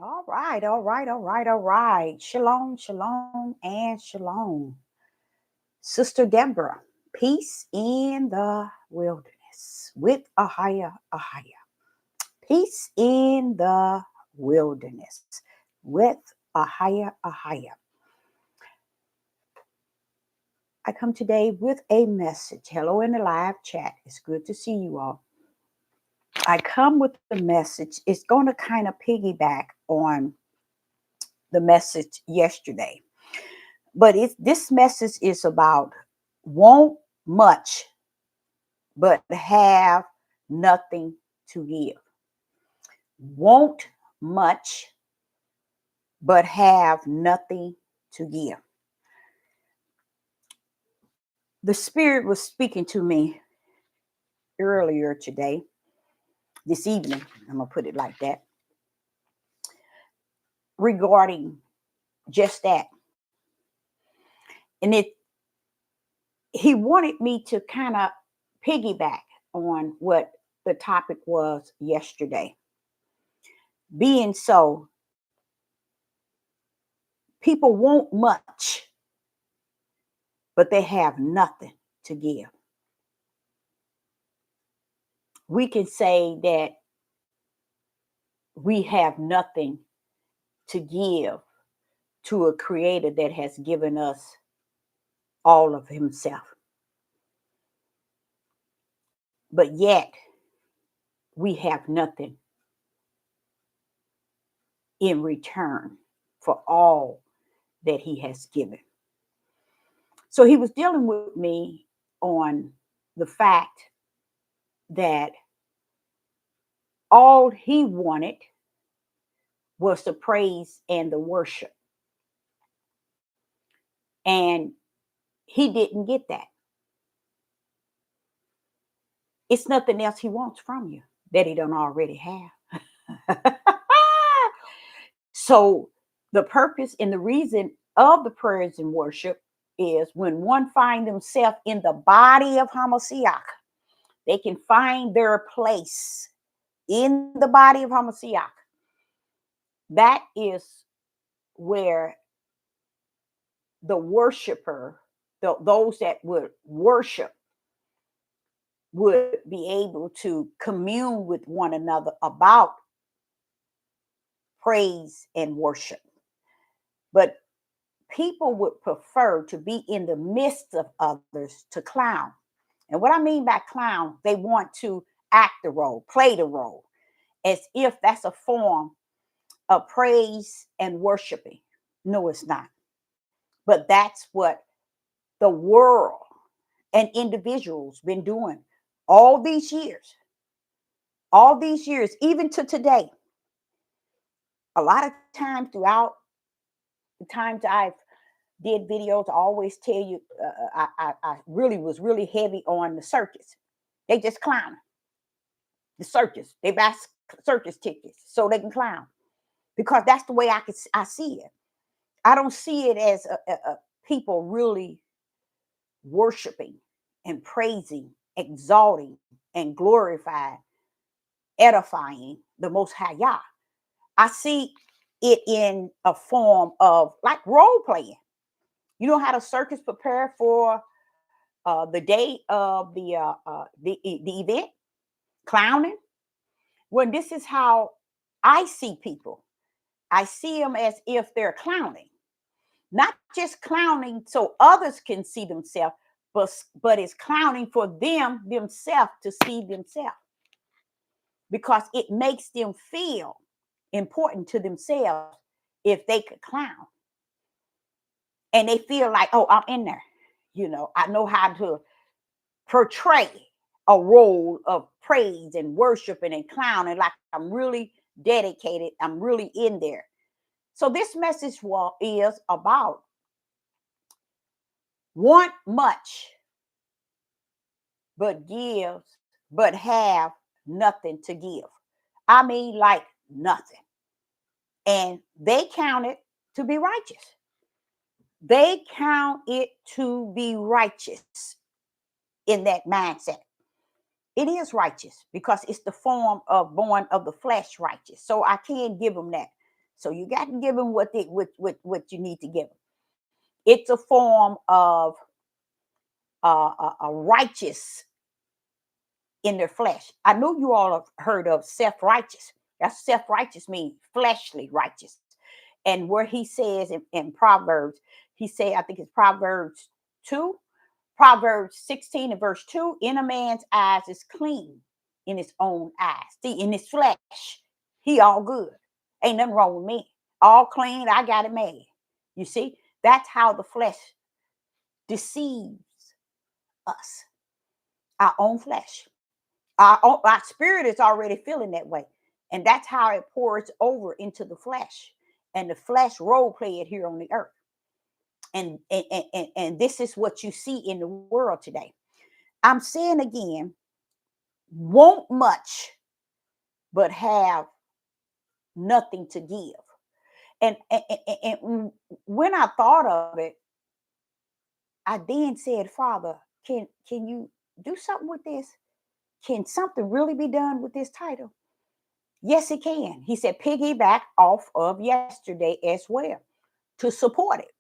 All right, all right, all right, all right. Shalom, shalom, and shalom. Sister Deborah, peace in the wilderness with Ahia, Ahia. Peace in the wilderness with Ahia, Ahia. I come today with a message. Hello in the live chat. It's good to see you all. I come with the message. It's going to kind of piggyback on the message yesterday. But this message is about want much but have nothing to give. Want much but have nothing to give. The Spirit was speaking to me earlier today, this evening, I'm going to put it like that, regarding just that. And he wanted me to kind of piggyback on what the topic was yesterday. Being so, people want much, but they have nothing to give. We can say that we have nothing to give to a creator that has given us all of himself. But yet, we have nothing in return for all that he has given. So he was dealing with me on the fact that all he wanted was the praise and the worship. And he didn't get that. It's nothing else he wants from you that he don't already have. So the purpose and the reason of the prayers and worship is when one find themselves in the body of Hamashiach, they can find their place in the body of Hamashiach. That is where the worshiper, those that would worship, would be able to commune with one another about praise and worship. But people would prefer to be in the midst of others to clown. And what I mean by clown, they want to act the role, play the role, as if that's a form of praise and worshiping. No, it's not. But that's what the world and individuals been doing all these years, even to today. A lot of times throughout the times I've did videos, I always tell you, I really was really heavy on the circus. They just clown. The circus. They buy circus tickets so they can clown, because that's the way I see it. I don't see it as a people really worshiping and praising, exalting, and glorifying, edifying the Most High Yah. I see it in a form of like role playing. You know how the circus prepare for the day of the event, clowning. When this is how I see people, I see them as if they're clowning, not just clowning so others can see themselves, but it's clowning for themselves to see themselves, because it makes them feel important to themselves if they could clown, and they feel like, oh, I'm in there. I know how to portray a role of praise and worshiping and clowning, like I'm really dedicated, I'm really in there. So this message is about want much but have nothing to give. I mean, like nothing. And they count it to be righteous. They count it to be righteous in that mindset. It is righteous because it's the form of born of the flesh righteous. So I can't give them that. So you got to give them what you need to give them. It's a form of a righteous in their flesh. I know you all have heard of self-righteous. That's self-righteous means fleshly righteous. And where he says in Proverbs, he said, I think it's Proverbs 2, Proverbs 16 and verse 2, in a man's eyes is clean in his own eyes. See, in his flesh, he all good. Ain't nothing wrong with me. All clean, I got it made. You see, that's how the flesh deceives us, our own flesh. Our spirit is already feeling that way. And that's how it pours over into the flesh. And the flesh role play it here on the earth. And this is what you see in the world today. I'm saying again, want much, but have nothing to give. And when I thought of it, I then said, Father, can you do something with this? Can something really be done with this title? Yes, it can. He said, piggyback off of yesterday as well to support it.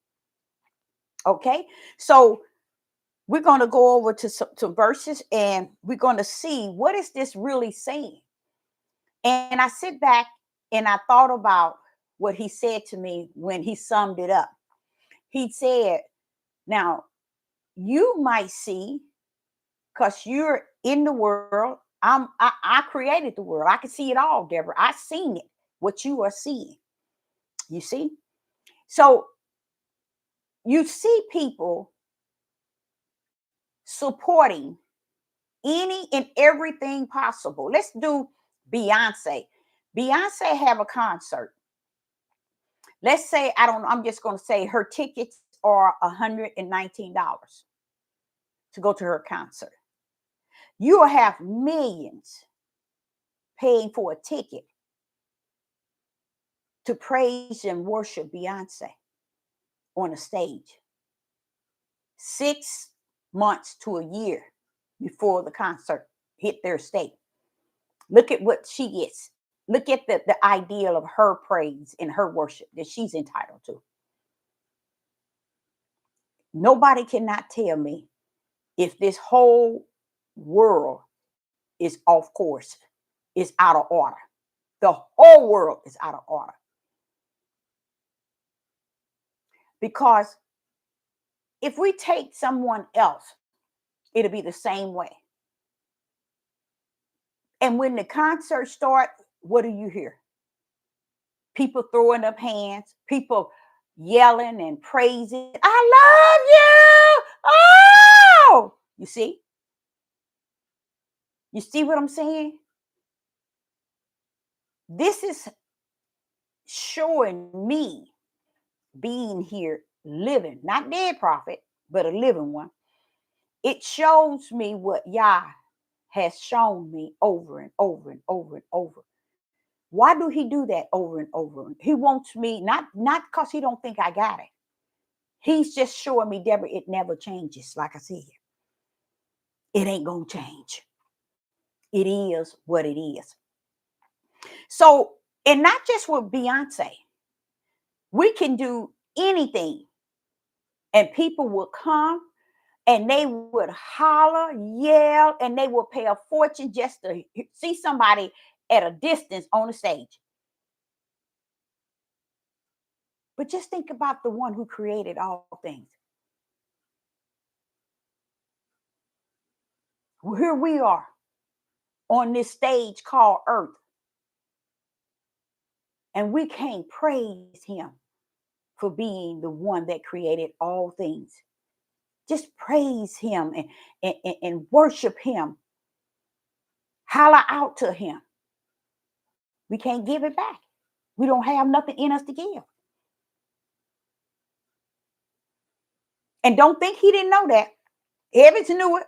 Okay, so we're going to go over to some verses and we're going to see what is this really saying. And I sit back and I thought about what he said to me when he summed it up. He said, now you might see, because you're in the world, I created the world. I can see it all, Deborah. I seen it, what you are seeing. You see? So you see people supporting any and everything possible. Let's do Beyonce. Beyonce have a concert. Let's say, I don't know, I'm just going to say her tickets are $119 to go to her concert. You will have millions paying for a ticket to praise and worship Beyonce on a stage 6 months to a year before the concert hit their state. Look at what she gets. Look at the ideal of her praise and her worship that she's entitled to. Nobody cannot tell me if this whole world is off course, is out of order. The whole world is out of order. Because if we take someone else, it'll be the same way. And when the concert starts, what do you hear? People throwing up hands, people yelling and praising. I love you. Oh, you see? You see what I'm saying? This is showing me being here, living, not dead prophet, but a living one. It shows me what Yah has shown me over and over and over and over. Why do he do that over and over? He wants me, not because he don't think I got it. He's just showing me, Deborah, it never changes. Like I said, it ain't gonna change. It is what it is. So, and not just with Beyonce, we can do anything, and people will come and they would holler, yell, and they will pay a fortune just to see somebody at a distance on the stage. But just think about the one who created all things. Here we are on this stage called Earth, and we can't praise him for being the one that created all things. Just praise him and worship him. Holler out to him. We can't give it back. We don't have nothing in us to give. And don't think he didn't know that. Heavens knew it.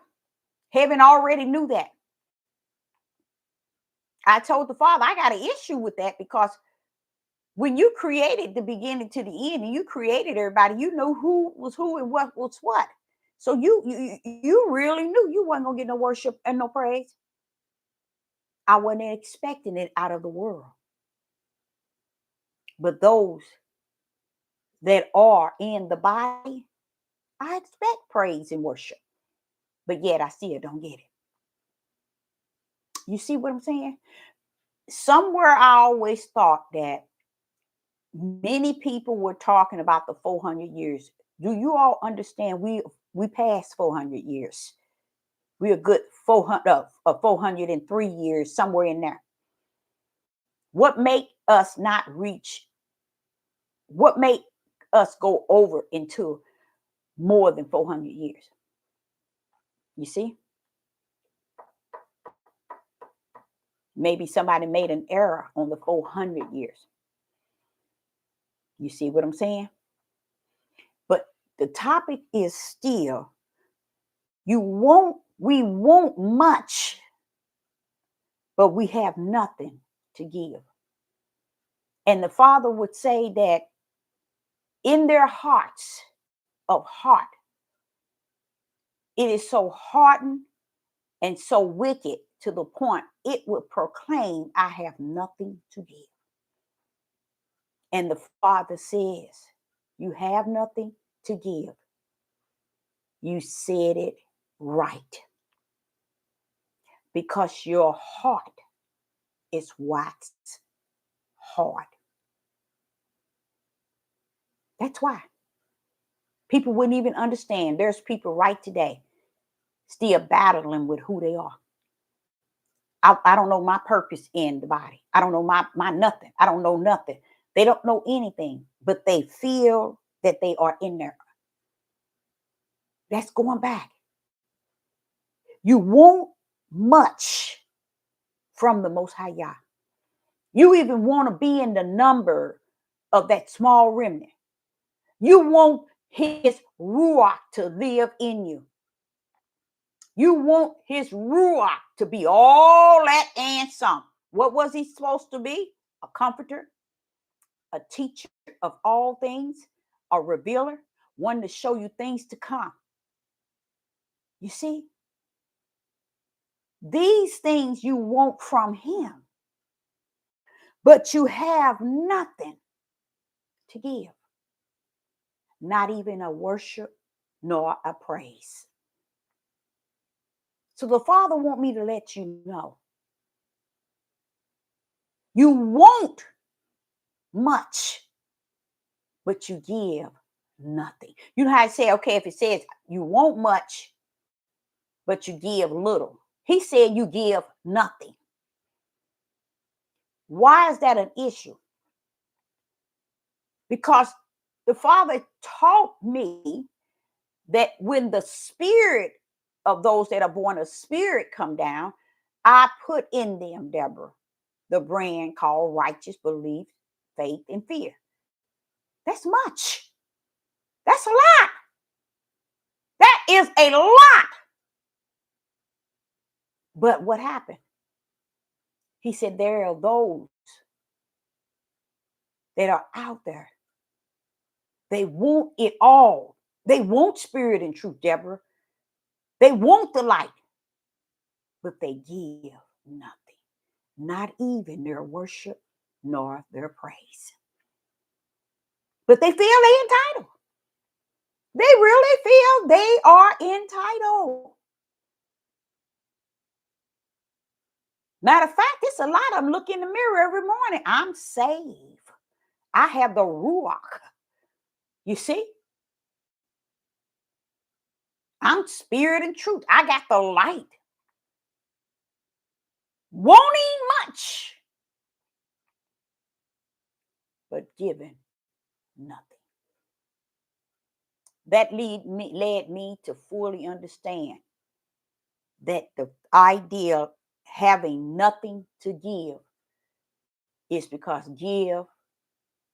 Heaven already knew that. I told the Father, I got an issue with that, because when you created the beginning to the end and you created everybody, you know who was who and what was what. So you really knew you wasn't gonna get no worship and no praise. I wasn't expecting it out of the world. But those that are in the body, I expect praise and worship. But yet I still don't get it. You see what I'm saying? Somewhere I always thought that many people were talking about the 400 years. Do you all understand we passed 400 years? We're a good 403 years, somewhere in there. What make us not reach? What make us go over into more than 400 years? You see? Maybe somebody made an error on the 400 years. You see what I'm saying? But the topic is still, we want much, but we have nothing to give. And the Father would say that in their hearts of heart, it is so hardened and so wicked to the point it would proclaim, I have nothing to give. And the Father says, you have nothing to give. You said it right. Because your heart is waxed hard. That's why. People wouldn't even understand. There's people right today still battling with who they are. I don't know my purpose in the body. I don't know my nothing. I don't know nothing. They don't know anything, but they feel that they are in there. That's going back. You want much from the Most High Yah. You even want to be in the number of that small remnant. You want his ruach to live in you. You want his ruach to be all that and some. What was he supposed to be? A comforter, a teacher of all things, a revealer, one to show you things to come. You see? These things you want from him, but you have nothing to give. Not even a worship nor a praise. So the Father want me to let you know. You want much, but you give nothing. You know how I say, okay, if it says you want much, but you give little. He said you give nothing. Why is that an issue? Because the Father taught me that when the spirit of those that are born of spirit come down, I put in them, Deborah, the brand called righteous belief, faith, and fear. That's much. That's a lot. That is a lot. But what happened? He said there are those that are out there. They want it all. They want spirit and truth, Deborah. They want the light, but they give nothing, not even their worship nor their praise. But they feel they're entitled. They really feel they are entitled. Matter of fact, it's a lot of them look in the mirror every morning. I'm saved. I have the Ruach. You see? I'm spirit and truth. I got the light. Wanting much, but giving nothing. That led me to fully understand that the idea having nothing to give is because give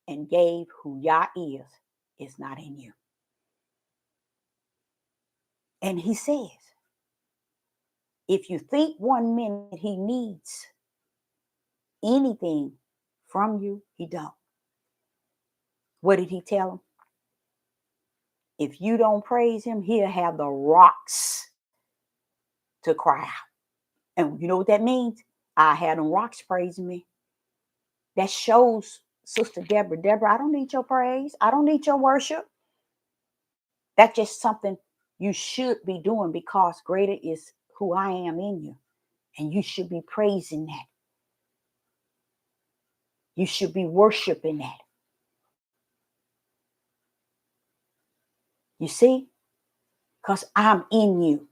and gave who Yah is not in you. And he says, if you think 1 minute he needs anything from you, he don't. What did he tell him? If you don't praise him, he'll have the rocks to cry out. And you know what that means? I had them rocks praising me. That shows Sister Deborah. Deborah, I don't need your praise. I don't need your worship. That's just something you should be doing because greater is who I am in you. And you should be praising that. You should be worshiping that. You see? Because I'm in you.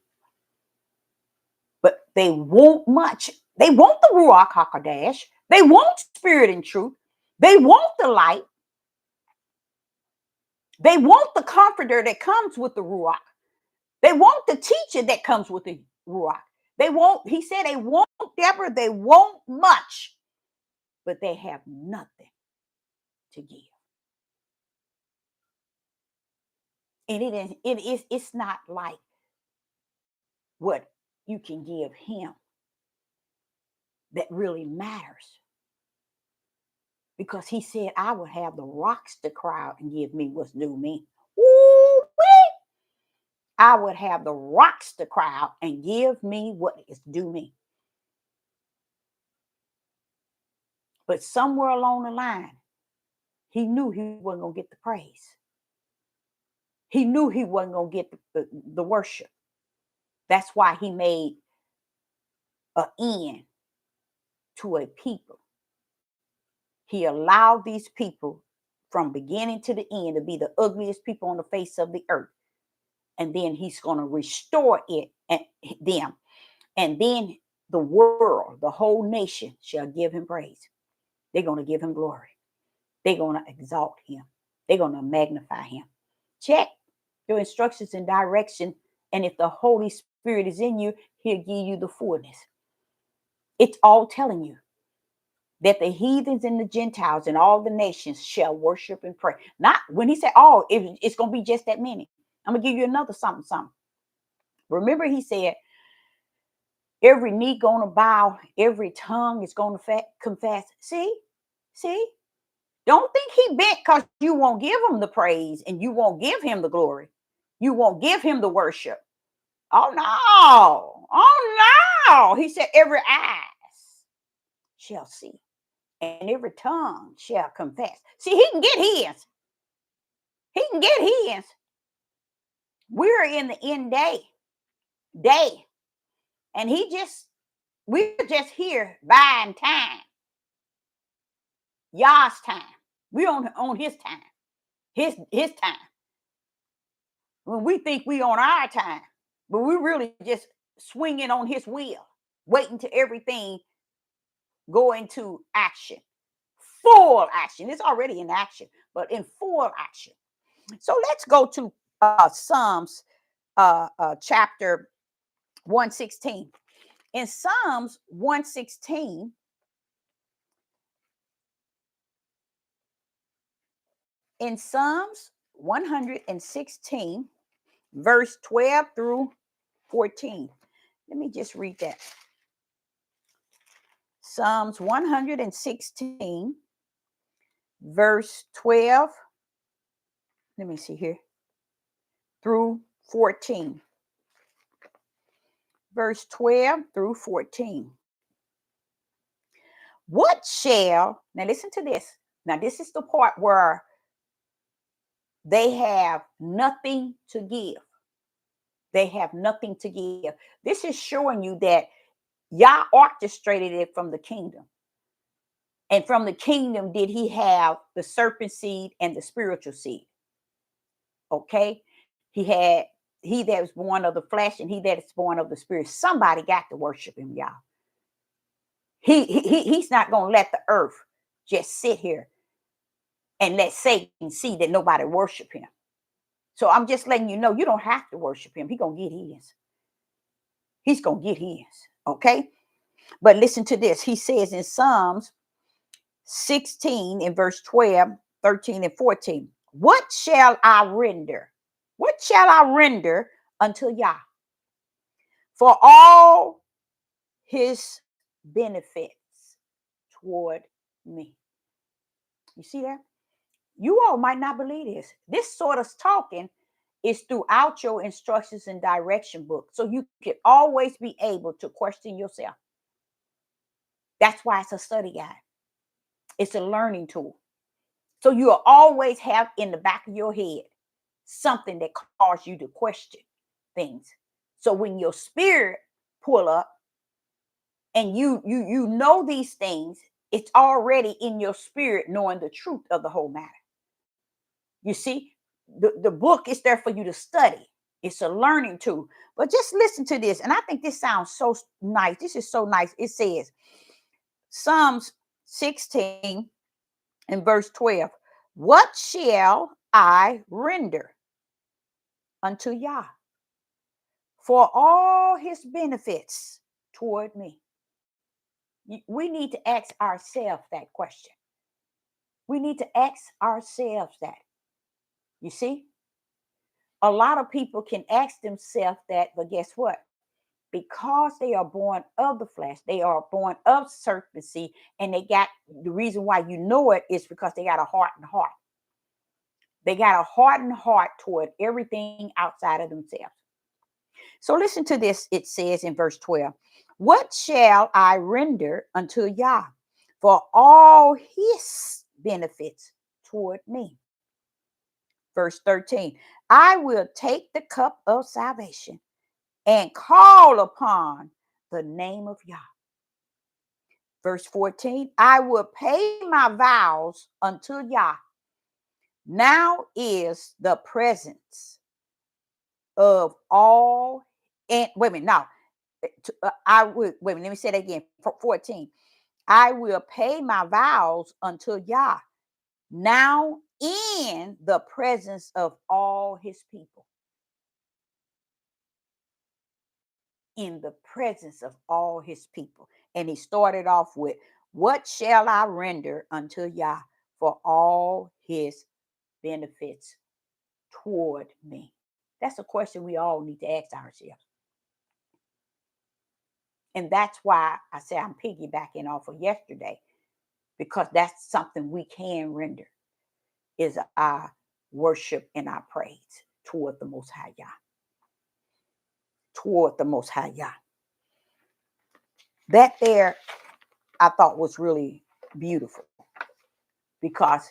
But they want much. They want the Ruach HaKodesh. They want spirit and truth. They want the light. They want the comforter that comes with the Ruach. They want the teacher that comes with the Ruach. He said they want, Deborah, they want much, but they have nothing to give. And it's not like what you can give him that really matters. Because he said, I would have the rocks to cry out and give me what's due me. Ooh-wee. I would have the rocks to cry out and give me what is due me. But somewhere along the line, he knew he wasn't going to get the praise. He knew he wasn't going to get the worship. That's why he made an end to a people. He allowed these people from beginning to the end to be the ugliest people on the face of the earth. And then he's going to restore it and them. And then the world, the whole nation shall give him praise. They're going to give him glory. They're going to exalt him. They're going to magnify him. Check your instructions and direction. And if the Holy Spirit is in you, he'll give you the fullness. It's all telling you that the heathens and the Gentiles and all the nations shall worship and pray. Not when he said, oh, it's going to be just that many. I'm going to give you another something. Remember, he said, every knee going to bow, every tongue is going to confess. See? Don't think he bent because you won't give him the praise and you won't give him the glory. You won't give him the worship. Oh, no. Oh, no. He said, every eye shall see and every tongue shall confess. See, he can get his. He can get his. We're in the end day. And we're just here buying time. Yah's time. We on his time. His time. When we think we on our time, but we really just swinging on his wheel, waiting till everything go into action. Full action. It's already in action, but in full action. So let's go to Psalms chapter 116. In Psalms 116, in Psalms 116, verse 12 through 14. Let me just read that. Psalms 116, verse 12. Let me see here. Through 14. Verse 12 through 14. What shall, now listen to this. Now, this is the part where they have nothing to give. They have nothing to give. This is showing you that Yah orchestrated it from the kingdom. And from the kingdom did he have the serpent seed and the spiritual seed. Okay? He had he that was born of the flesh and he that is born of the spirit. Somebody got to worship him, y'all. He's not going to let the earth just sit here and let Satan see that nobody worship him. So I'm just letting you know, you don't have to worship him. He's going to get his. He's going to get his. Okay? But listen to this. He says in Psalms 16 in verse 12, 13 and 14, what shall I render? What shall I render unto Yah for all his benefits toward me? You see that? You all might not believe this. This sort of talking is throughout your instructions and direction book. So you can always be able to question yourself. That's why it's a study guide. It's a learning tool. So you'll always have in the back of your head something that causes you to question things. So when your spirit pull up and you know these things, it's already in your spirit knowing the truth of the whole matter. You see, the book is there for you to study. It's a learning tool. But just listen to this. And I think this sounds so nice. This is so nice. It says, Psalms 16 and verse 12. What shall I render unto Yah for all his benefits toward me? We need to ask ourselves that question. We need to ask ourselves that. You see, a lot of people can ask themselves that, but guess what? Because they are born of the flesh, they are born of serpency, and they got the reason why you know it is because they got a hardened heart. They got a hardened heart toward everything outside of themselves. So listen to this. It says in verse 12, what shall I render unto Yah for all his benefits toward me? Verse 13, I will take the cup of salvation and call upon the name of Yah. Verse 14, I will pay my vows unto Yah. Now is the presence of all, and wait a minute, now I will, wait a minute, let me say that again. 14, I will pay my vows unto Yah now in the presence of all his people. In the presence of all his people. And he started off with, what shall I render unto Yah for all his benefits toward me? That's a question we all need to ask ourselves. And that's why I say I'm piggybacking off of yesterday, because that's something we can render, is our worship and our praise toward the Most High Yah. Toward the Most High Yah. That there, I thought was really beautiful, because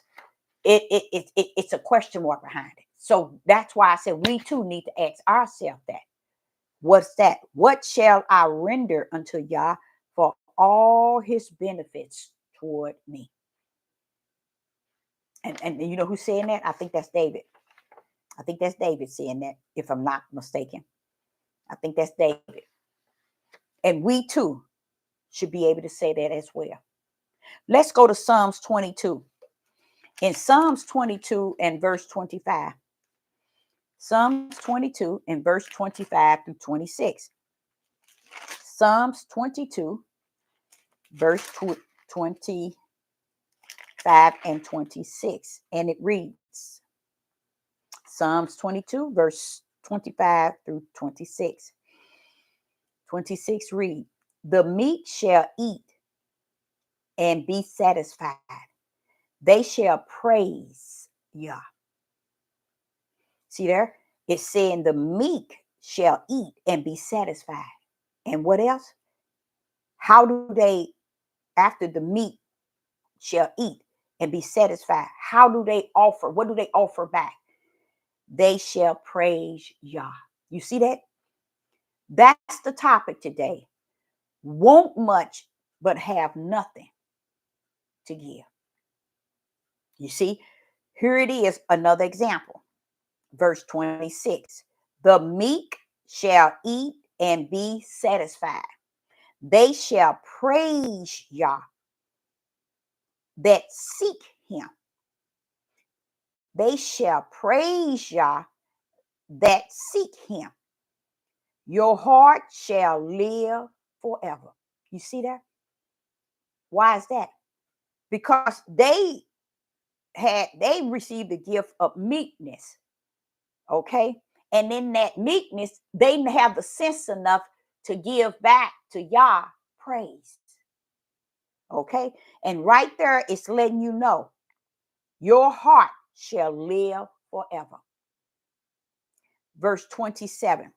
it's a question mark behind it. So that's why I said we too need to ask ourselves that. What's that? What shall I render unto Yah for all his benefits toward me? And you know who's saying that? I think that's David. I think that's David saying that, if I'm not mistaken. I think that's David. And we too should be able to say that as well. Let's go to Psalms 22. In Psalms 22 and verse 25. Psalms 22 and verse 25 through 26. Psalms 22, verse 25 and 26. And it reads, Psalms 22, verse 25 through 26. 26 read, the meek shall eat and be satisfied. They shall praise Yah. See there? It's saying the meek shall eat and be satisfied. And what else? How do they, after the meek shall eat and be satisfied, how do they offer? What do they offer back? They shall praise Yah. You see that? That's the topic today. Want much, but have nothing to give. You see, here it is, another example. Verse 26. The meek shall eat and be satisfied. They shall praise Yah that seek him. They shall praise Yah that seek him. Your heart shall live forever. You see that? Why is that? Because they received the gift of meekness. Okay. And in that meekness, they have the sense enough to give back to Yah praise. Okay. And right there, it's letting you know your heart shall live forever. Verse 27.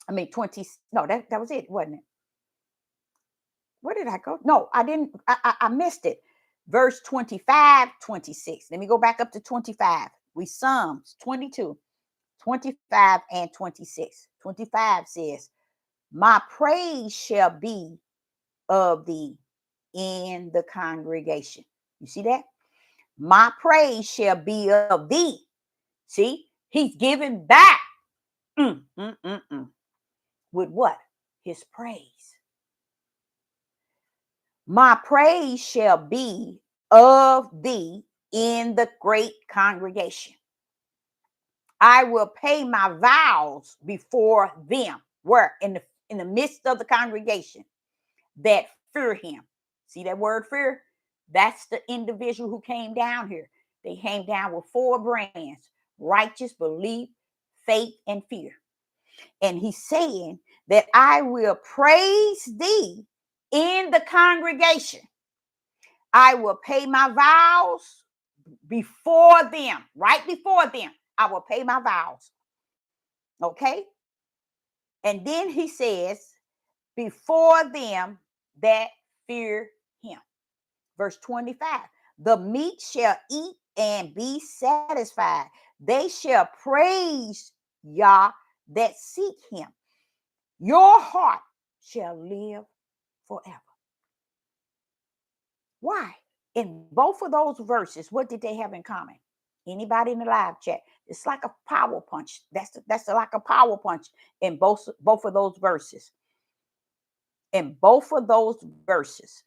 I mean, 20. No, that was it, wasn't it? Where did I go? No, I didn't. I missed it. verse 25, 26. Let me go back up to 25. We Psalms 22, 25 and 26. 25 says, my praise shall be of thee in the congregation. You see that? My praise shall be of thee. See, he's giving back. With what? His praise. My praise shall be of thee in the great congregation. I will pay my vows before them. Where? In the midst of the congregation that fear him. See that word fear? That's the individual who came down here. They came down with 4 brands: righteous, belief, faith, and fear. And he's saying that I will praise thee in the congregation. I will pay my vows before them, right before them. I will pay my vows. Okay? And then he says, before them that fear him. Verse 25, the meek shall eat and be satisfied. They shall praise Yah that seek him. Your heart shall live forever. Why? In both of those verses, what did they have in common? Anybody in the live chat? It's like a power punch. That's like a power punch in both of those verses. In both of those verses,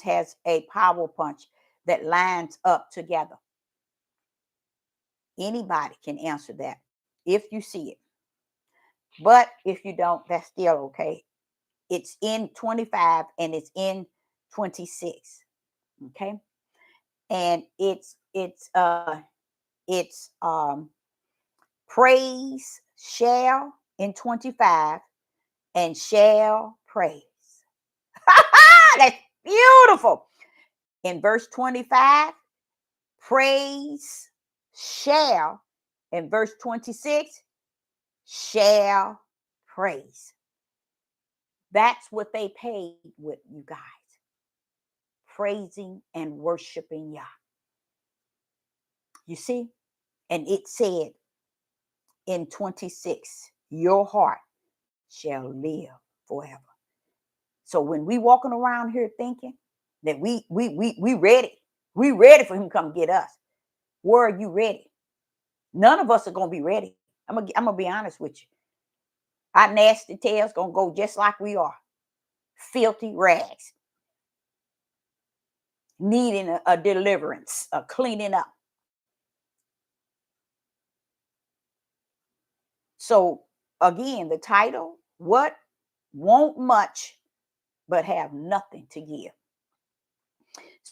has a power punch that lines up together. Anybody can answer that if you see it. But if you don't, that's still okay. It's in 25 and it's in 26. Okay. And it's praise shall in 25 and shall praise. That's beautiful. In verse 25, praise shall. In verse 26, shall praise. That's what they paid with, you guys. Praising and worshiping Yah. You see? And it said in 26, your heart shall live forever. So when we walking around here thinking that we ready, we ready for him to come get us. Where are you ready? None of us are going to be ready. I'm gonna be honest with you. Our nasty tails going to go just like we are. Filthy rags. Needing a deliverance, a cleaning up. So again, the title, what? Want much, but have nothing to give.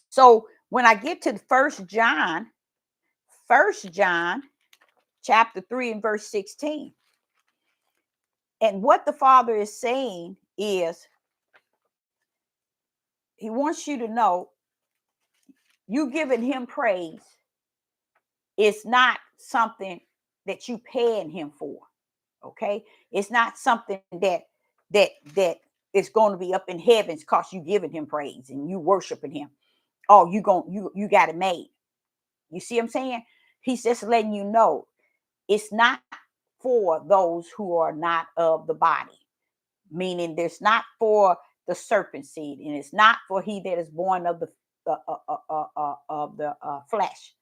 So when I get to 1 John chapter 3 and verse 16. And what the Father is saying is, he wants you to know, you giving him praise is not something that you paying him for. Okay? It's not something that is going to be up in heavens because you giving him praise and you worshiping him. Oh, you got it made. You see what I'm saying? He's just letting you know it's not for those who are not of the body. Meaning there's not for the serpent seed, and it's not for he that is born of the flesh.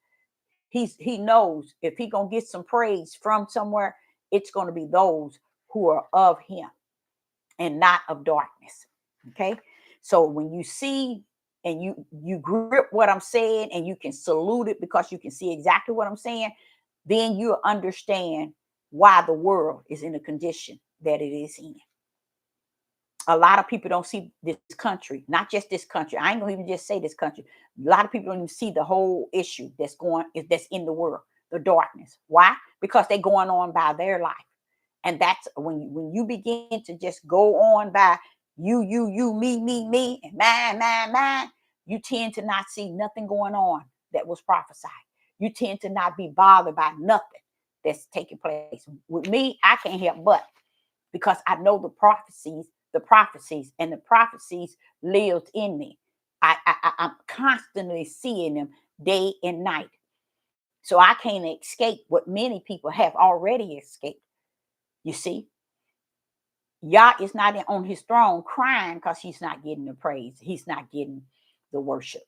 He knows if he gonna get some praise from somewhere, it's gonna be those who are of him and not of darkness. Okay, so when you see and you grip what I'm saying and you can salute it because you can see exactly what I'm saying, then you understand why the world is in the condition that it is in. A lot of people don't see this country, not just this country. I ain't gonna even just say this country. A lot of people don't even see the whole issue that's in the world, the darkness. Why? Because they're going on by their life. And that's when you begin to just go on by you, me, and mine, you tend to not see nothing going on that was prophesied. You tend to not be bothered by nothing that's taking place. With me, I can't help but, because I know the prophecies the prophecies, and the prophecies lived in me. I'm constantly seeing them day and night. So I can't escape what many people have already escaped. You see, Yah is not on his throne crying because he's not getting the praise. He's not getting the worship.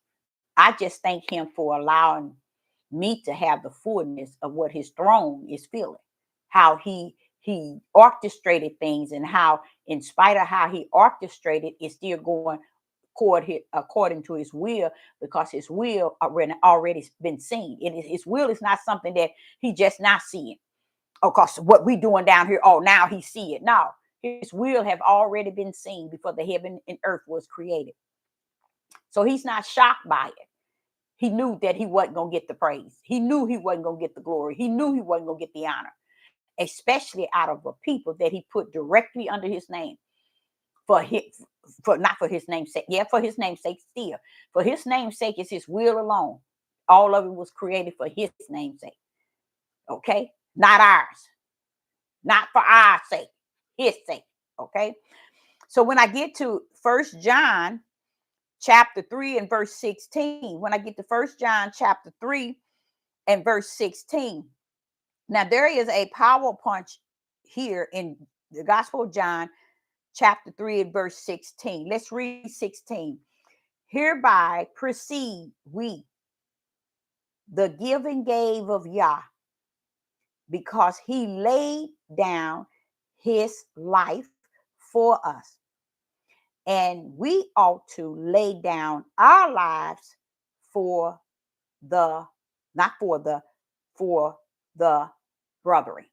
I just thank him for allowing me to have the fullness of what his throne is feeling, how he orchestrated things, and how, in spite of how he orchestrated, it's still going according to his will, because his will already been seen. His will is not something that he just not seeing. Of course, what we doing down here, oh, now he see it. No, his will have already been seen before the heaven and earth was created. So he's not shocked by it. He knew that he wasn't going to get the praise. He knew he wasn't going to get the glory. He knew he wasn't going to get the honor, especially out of a people that he put directly under his name. For not for his name's sake. Yeah, for his name's sake still. For his name's sake is his will alone. All of it was created for his name's sake. Okay? Not ours. Not for our sake. His sake. Okay? So when I get to 1 John chapter 3 and verse 16, when I get to 1 John chapter 3 and verse 16, now there is a power punch here in the Gospel of John chapter 3 and verse 16. Let's read 16. Hereby perceive we the give and gave of Yah, because he laid down his life for us. And we ought to lay down our lives for the, not for the brethren.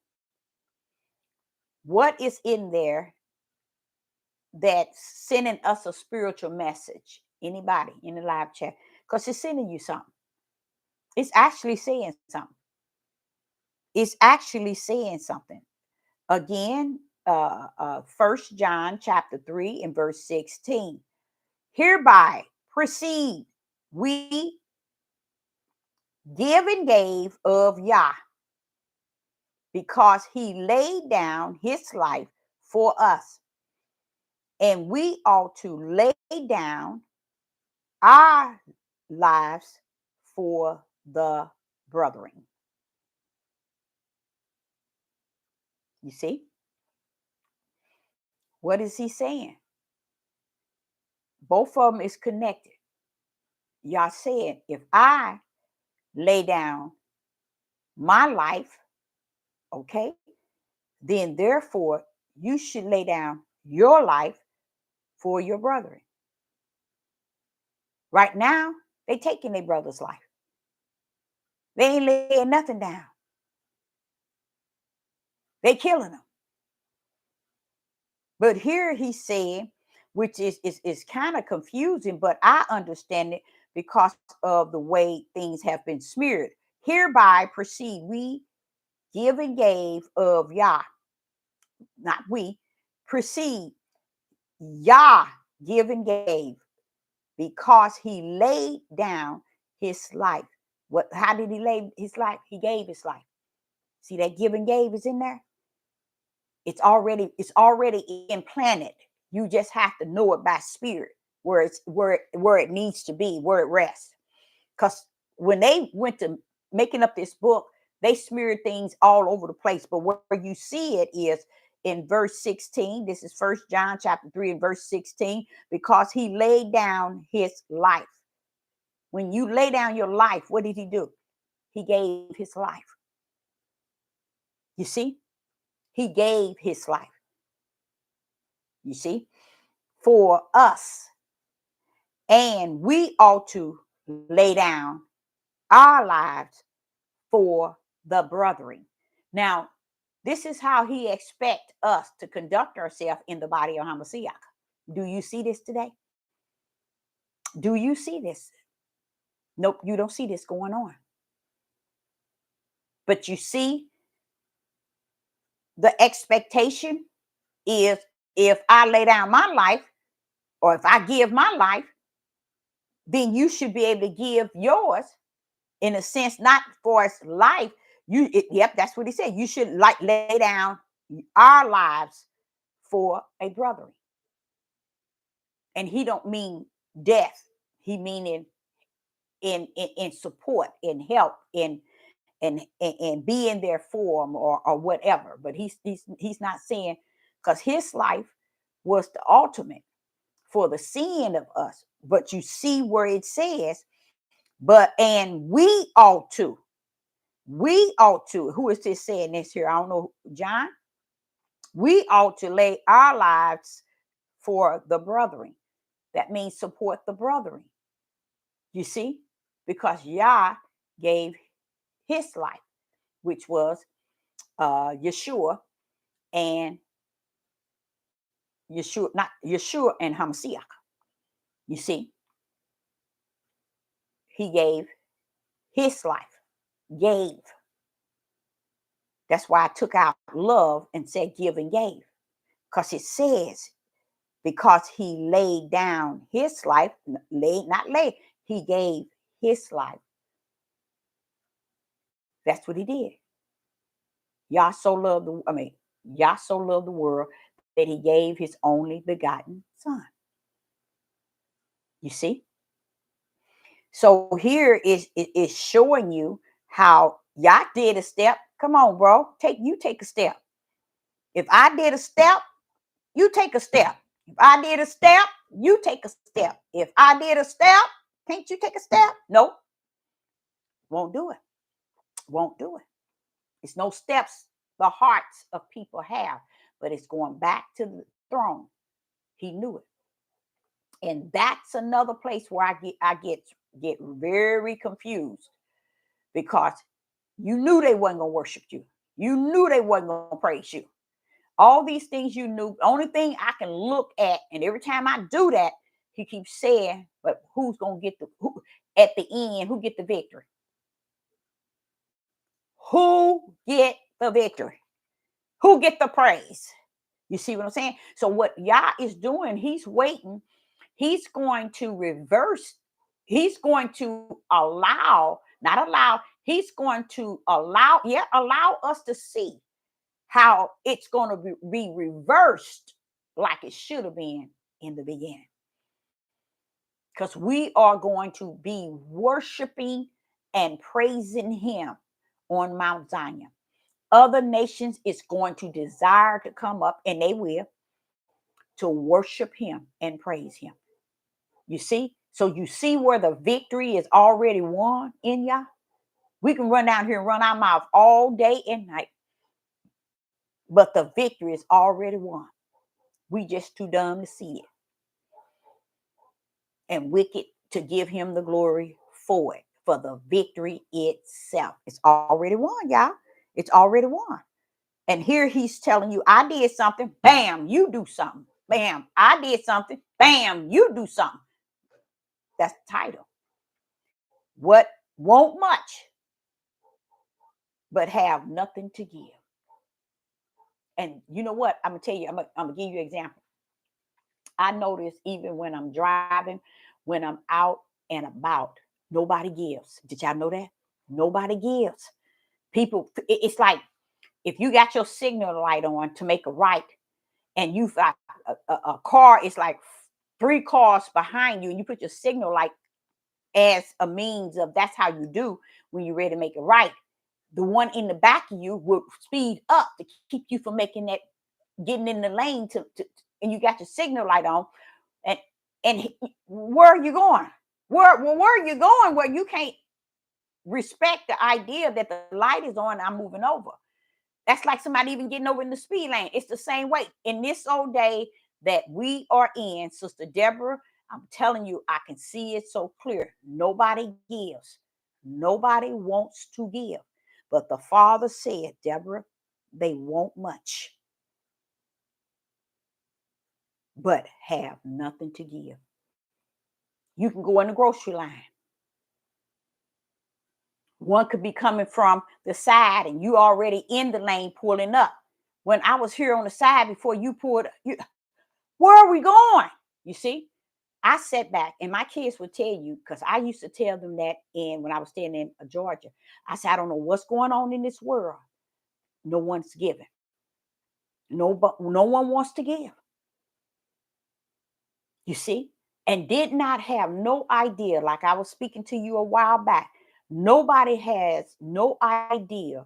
What is in there that's sending us a spiritual message? Anybody in the live chat? Because it's sending you something. It's actually saying something. It's actually saying something. Again, 1 John chapter 3 and verse 16. Hereby proceed we give and gave of Yah, because he laid down his life for us. And we ought to lay down our lives for the brethren. You see? What is he saying? Both of them is connected. Yah said, if I lay down my life, okay, then therefore you should lay down your life for your brethren. Right now, they taking their brother's life. They ain't laying nothing down. They killing them. But here he's saying, which is kind of confusing, but I understand it because of the way things have been smeared. Hereby proceed we give and gave of Yah. Not we. Proceed. Yah give and gave, because he laid down his life. How did he lay his life? He gave his life. See, that give and gave is in there. It's already implanted. You just have to know it by spirit, where it needs to be, where it rests. Because when they went to making up this book, they smeared things all over the place. But where you see it is in verse 16. This is 1 John chapter 3 and verse 16. Because he laid down his life. When you lay down your life, what did he do? He gave his life. You see? He gave his life. You see? For us. And we ought to lay down our lives for the brethren. Now, this is how he expects us to conduct ourselves in the body of Hamashiach. Do you see this today? Do you see this? Nope, you don't see this going on. But you see, the expectation is, if I lay down my life, or if I give my life, then you should be able to give yours, in a sense, not for its life. Yep, that's what he said. You should lay down our lives for a brother. And he don't mean death. He mean in support, in help, in being there for them, or whatever. But he's not saying, because his life was the ultimate for the sin of us. But you see where it says, but and we ought to, who is this saying this here? I don't know, John. We ought to lay our lives for the brethren. That means support the brethren. You see, because Yah gave his life, which was Yeshua and Yeshua, not Yeshua and Hamashiach. You see, he gave his life. Gave. That's why I took out love and said give and gave. Because it says, because he laid down his life, he gave his life. That's what he did. Yah so loved the world that he gave his only begotten son. You see? So here is showing you how Yah did a step. Come on, bro. Take a step. If I did a step, you take a step. If I did a step, you take a step. If I did a step, can't you take a step? Nope. Won't do it. Won't do it. It's no steps the hearts of people have, but it's going back to the throne. He knew it. And that's another place where I get very confused, because you knew they wasn't going to worship you. You knew they wasn't going to praise you. All these things you knew. Only thing I can look at, and every time I do that, he keeps saying, but who's going to get at the end, who get the victory? Who get the victory? Who get the praise? You see what I'm saying? So what Yah is doing, he's waiting. He's going to reverse. He's going to allow, not allow, he's going to allow us to see how it's going to be reversed like it should have been in the beginning. Because we are going to be worshiping and praising him on Mount Zion. Other nations is going to desire to come up, and they will, to worship him and praise him. You see? So you see where the victory is already won in Yah? We can run down here and run our mouth all day and night, but the victory is already won. We just too dumb to see it, and wicked to give him the glory for it, for the victory itself. It's already won, y'all. It's already won. And here he's telling you, I did something, bam, you do something. Bam, I did something, bam, you do something. That's the title. What won't much, but have nothing to give. And you know what? I'm going to tell you, I'm going to give you an example. I notice even when I'm driving, when I'm out and about, nobody gives. Did y'all know that? Nobody gives. People, it's like if you got your signal light on to make a right, and you've got a car, it's like 3 cars behind you, and you put your signal light as a means of, that's how you do when you're ready to make a right. The one in the back of you will speed up to keep you from making that, getting in the lane to and you got your signal light on, and where are you going? Where are you going where you can't respect the idea that the light is on, I'm moving over? That's like somebody even getting over in the speed lane. It's the same way in this old day that we are in, Sister Deborah. I'm telling you, I can see it so clear. Nobody gives. Nobody wants to give. But the Father said, Deborah, they want much, but have nothing to give. You can go in the grocery line. One could be coming from the side and you already in the lane pulling up. When I was here on the side before you pulled, where are we going? You see, I sat back, and my kids would tell you, because I used to tell them that when I was staying in Georgia. I said, I don't know what's going on in this world. No one's giving. No one wants to give. You see, and did not have no idea, like I was speaking to you a while back. Nobody has no idea.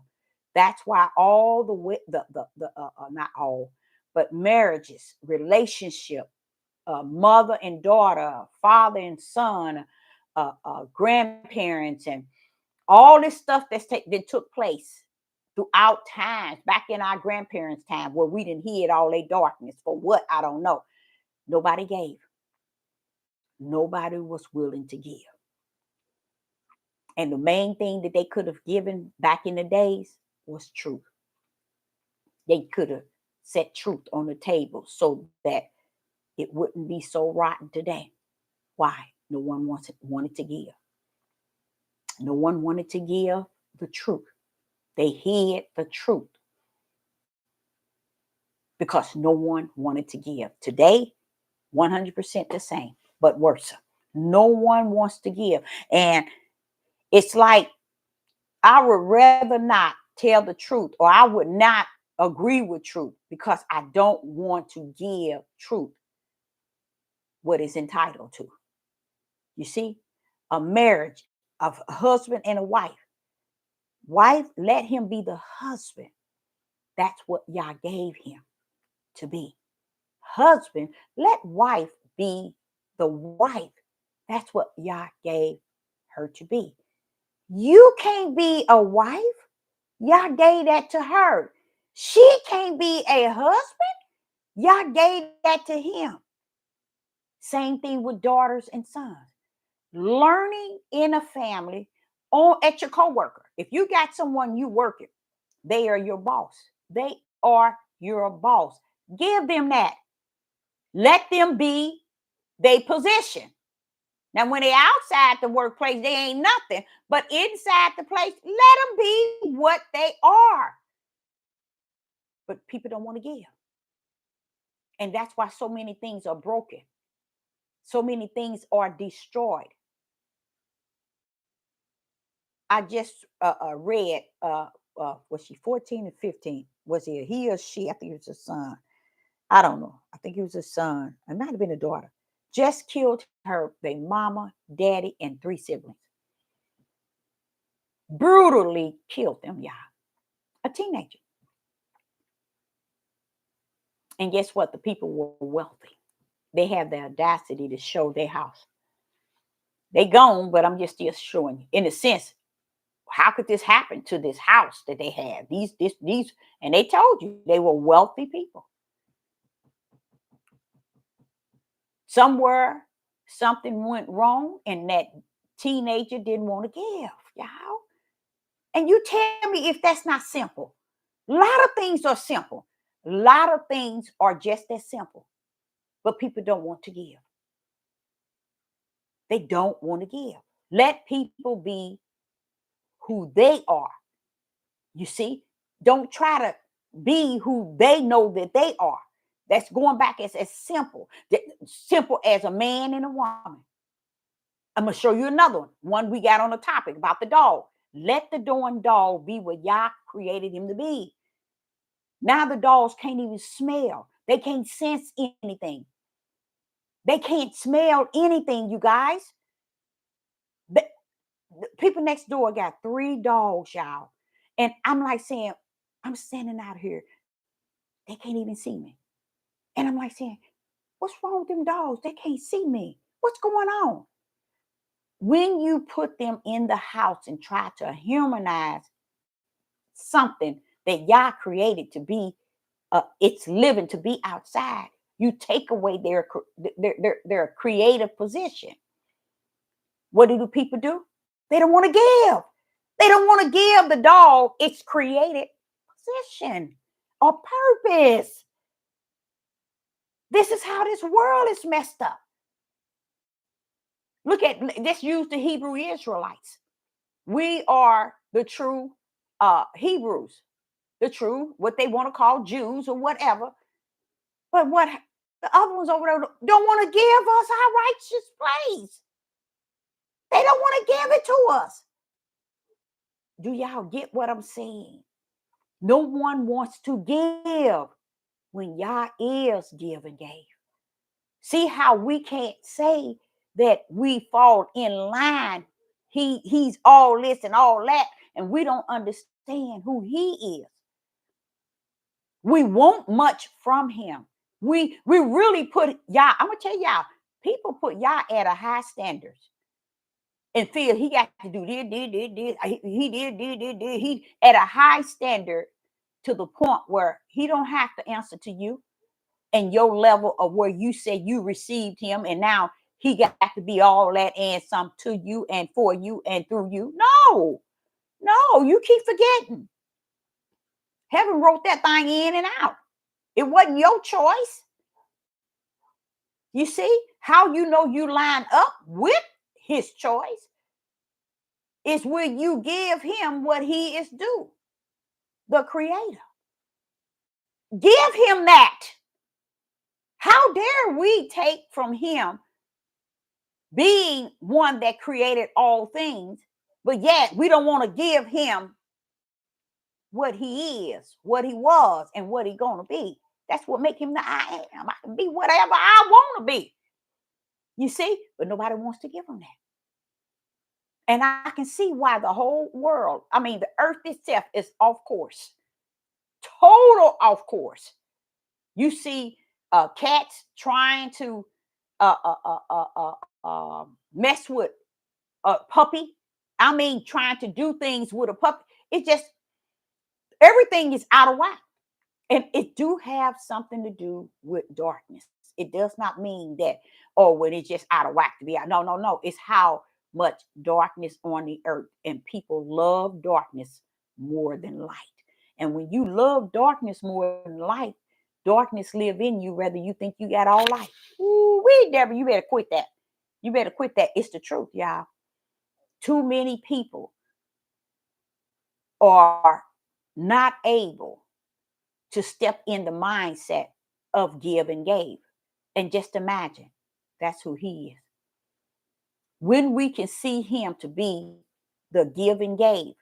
That's why all the not all, but marriages, relationship, mother and daughter, father and son, grandparents, and all this stuff that took place throughout times back in our grandparents' time, where we didn't hid all their darkness for what I don't know. Nobody gave. Nobody was willing to give. And the main thing that they could have given back in the days was truth. They could have set truth on the table so that it wouldn't be so rotten today. Why? No one wanted to give. No one wanted to give the truth. They hid the truth because no one wanted to give. Today, 100% the same, but worse. No one wants to give. And it's like I would rather not tell the truth, or I would not agree with truth because I don't want to give truth what is entitled to. You see, a marriage of a husband and a wife. Wife, let him be the husband. That's what Yah gave him to be. Husband, let wife be the wife. That's what Yah gave her to be. You can't be a wife. Yah gave that to her. She can't be a husband. Yah gave that to him. Same thing with daughters and sons. Learning in a family or at your coworker. If you got someone you working, they are your boss. They are your boss. Give them that. Let them be their position. Now, when they outside the workplace, they ain't nothing. But inside the place, let them be what they are. But people don't want to give. And that's why so many things are broken. So many things are destroyed. I just read, was she 14 or 15? Was it he or she? I think it was a son. I don't know. I think it was a son. It might have been a daughter. Just killed their mama, daddy, and 3 siblings. Brutally killed them, y'all. A teenager. And guess what? The people were wealthy. They have the audacity to show their house. They gone, but I'm just still showing you. In a sense, how could this happen to this house that they had? These, and they told you they were wealthy people. Somewhere something went wrong, and that teenager didn't want to give, y'all. And you tell me if that's not simple. A lot of things are simple. A lot of things are just as simple, but people don't want to give. They don't want to give. Let people be who they are. You see, don't try to be who they know that they are. That's going back as simple as a man and a woman. I'm going to show you another one we got on the topic about the dog. Let the dog be what Yah created him to be. Now the dogs can't even smell. They can't sense anything. They can't smell anything, you guys. The people next door got 3 dogs, y'all. And I'm like saying, I'm standing out here. They can't even see me. And I'm like saying, what's wrong with them dogs? They can't see me. What's going on? When you put them in the house and try to humanize something that Yah created to be, it's living to be outside, you take away their creative position. What do people do? They don't want to give. They don't want to give the dog its created position or purpose. This is how this world is messed up. Look at, let's use the Hebrew Israelites. We are the true Hebrews, the true, what they want to call Jews or whatever. But what the other ones over there don't want to give us our righteous place. They don't want to give it to us. Do y'all get what I'm saying? No one wants to give when Yah is give and gave. See how we can't say that we fall in line. He's all this and all that, and we don't understand who he is. We want much from him. We really put Yah. I'm gonna tell y'all, people put Yah at a high standard and feel he got to do this. He did. He at a high standard to the point where he don't have to answer to you and your level of where you said you received him, and now he got to be all that and some to you and for you and through you. No, you keep forgetting. Heaven wrote that thing in and out. It wasn't your choice. You see how you know you line up with his choice is when you give him what he is due, the creator. Give him that. How dare we take from him being one that created all things, but yet we don't want to give him what he is, what he was, and what he's going to be. That's what make him the I am. I can be whatever I want to be. You see? But nobody wants to give him that. And I can see why the whole world, I mean, the earth itself is off course. Total off course. You see cats trying to mess with a puppy. I mean, trying to do things with a puppy. It just, everything is out of whack. And it do have something to do with darkness. It does not mean that, oh, when it's just out of whack to be out. No. It's how much darkness on the earth. And people love darkness more than light. And when you love darkness more than light, darkness live in you, whether you think you got all light. Ooh, Deborah, you better quit that. You better quit that. It's the truth, y'all. Too many people are not able to step in the mindset of give and gave. And just imagine, that's who he is. When we can see him to be the give and gave,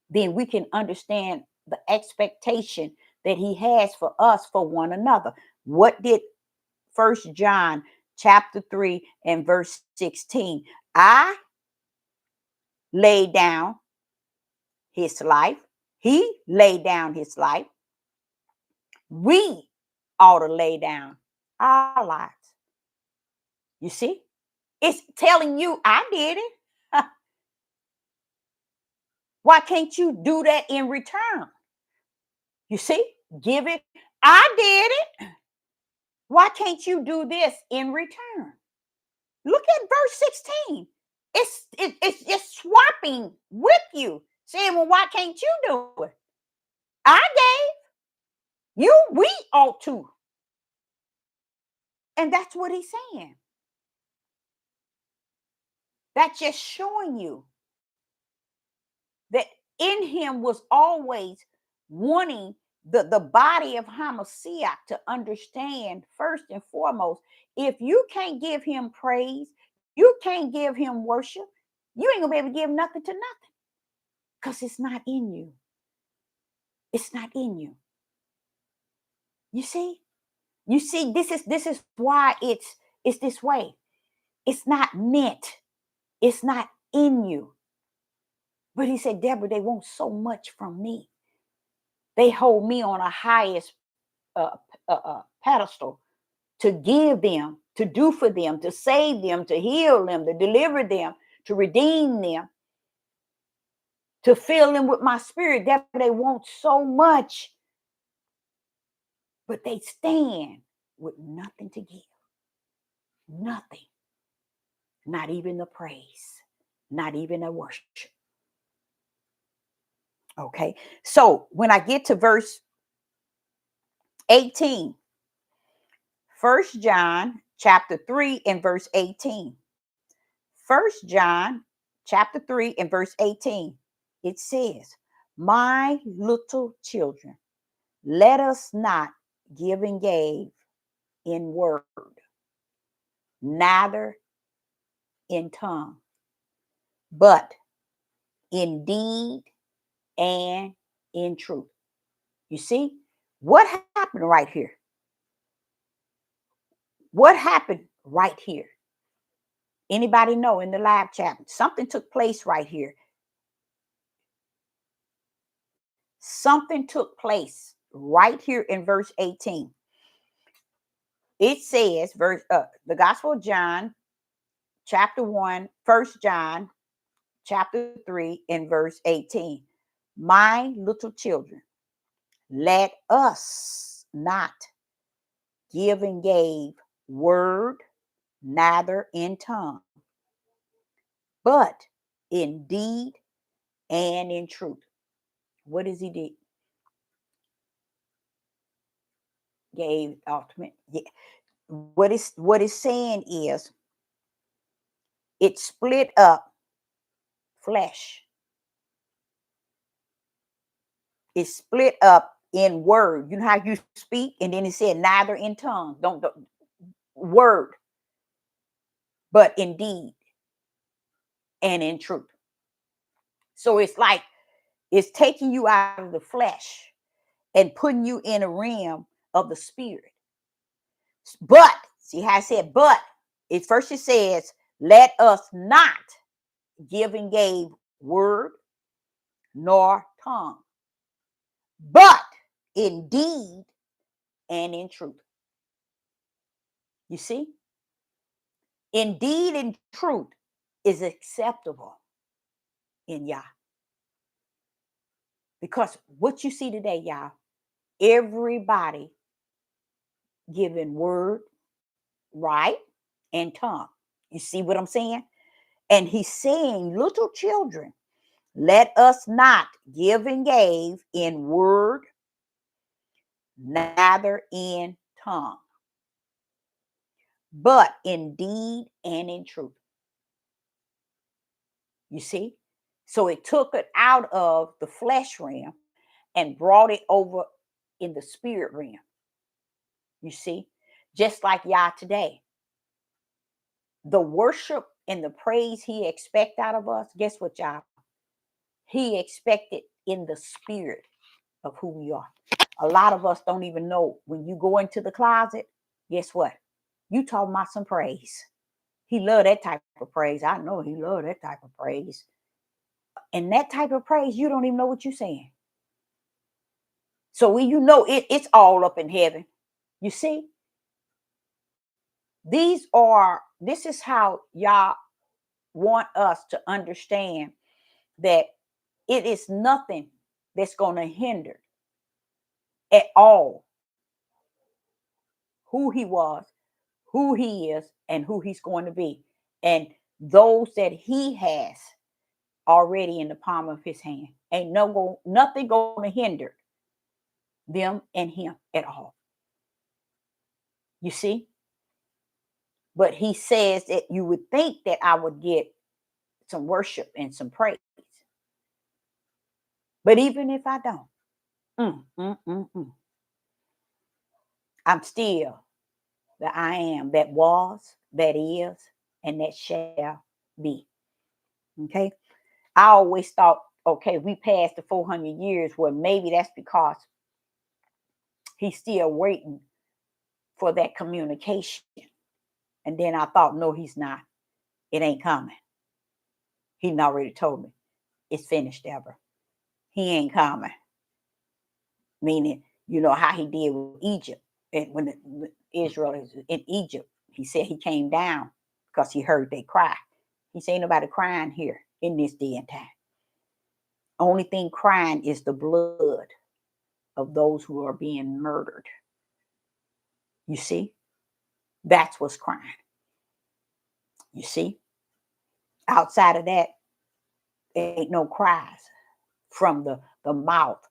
then we can understand the expectation that he has for us, for one another. What did 1 John chapter 3 and verse 16? I laid down his life. He laid down his life. We ought to lay down our lives. You see? It's telling you, I did it. Why can't you do that in return? You see? Give it. I did it. Why can't you do this in return? Look at verse 16. It's just swapping with you, saying, well, why can't you do it? I gave. We ought to. And that's what he's saying. That's just showing you that in him was always wanting the body of Hamashiach to understand, first and foremost, if you can't give him praise, you can't give him worship, you ain't gonna be able to give nothing to nothing, because it's not in you. It's not in you. You see, this is why it's this way. It's not meant. It's not in you. But he said, Deborah, they want so much from me. They hold me on a highest pedestal to give them, to do for them, to save them, to heal them, to deliver them, to redeem them, to fill them with my spirit. Deborah, they want so much, but they stand with nothing to give. Nothing. Not even the praise. Not even the worship. Okay. So when I get to verse 18, 1 John chapter 3 and verse 18. 1 John chapter 3 and verse 18. It says, my little children, let us not give and gave in word, neither in tongue, but in deed and in truth. You see what happened right here? What happened right here? Anybody know in the live chat? Something took place right here. Something took place right here in verse 18. It says, the Gospel of John, chapter 1, 1 John, chapter 3, and verse 18. My little children, let us not give and gave word, neither in tongue, but in deed and in truth. What is he did? Gave ultimate. Yeah. What is saying is it split up flesh. It's split up in word. You know how you speak, and then it said neither in tongue, don't word, but in deed and in truth. So it's like it's taking you out of the flesh and putting you in a realm of the spirit. But see how I said, but it first it says, let us not give and gave word nor tongue, but in deed and in truth. You see, indeed and truth is acceptable in Yah. Because what you see today, y'all, everybody giving word, right, and tongue. You see what I'm saying? And he's saying, little children, let us not give and gave in word, neither in tongue, but in deed and in truth. You see? So it took it out of the flesh realm and brought it over in the spirit realm. You see? Just like Yah today. The worship and the praise he expect out of us, guess what, y'all? He expected in the spirit of who we are. A lot of us don't even know when you go into the closet, guess what? You talking about some praise. He loved that type of praise. I know he loved that type of praise. And that type of praise, you don't even know what you're saying. So when you know it's all up in heaven. You see? This is how Yah want us to understand that it is nothing that's going to hinder at all who he was, who he is, and who he's going to be. And those that he has already in the palm of his hand. Ain't nothing going to hinder them and him at all. You see? But he says that you would think that I would get some worship and some praise. But even if I don't, I'm still the I am that was, that is, and that shall be. Okay. I always thought, okay, we passed the 400 years. Well, maybe that's because he's still waiting for that communication. And then I thought, no, he's not. It ain't coming. He already told me it's finished, Deborah. He ain't coming. Meaning, you know how he did with Egypt. And when Israel is in Egypt, he said he came down because he heard they cry. He said, ain't nobody crying here in this day and time. Only thing crying is the blood of those who are being murdered. You see? That's what's crying. You see? Outside of that, there ain't no cries from the mouth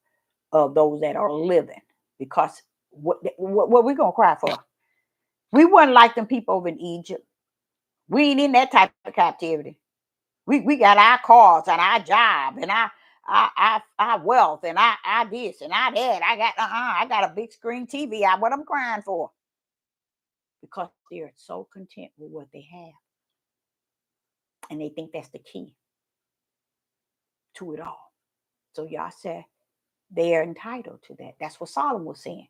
of those that are living. Because what we going to cry for? We wasn't like them people over in Egypt. We ain't in that type of captivity. We got our cars and our job and our wealth and our this and our that. I got a big screen TV. What I'm crying for? Because they're so content with what they have. And they think that's the key to it all. So Yah said they are entitled to that. That's what Solomon was saying.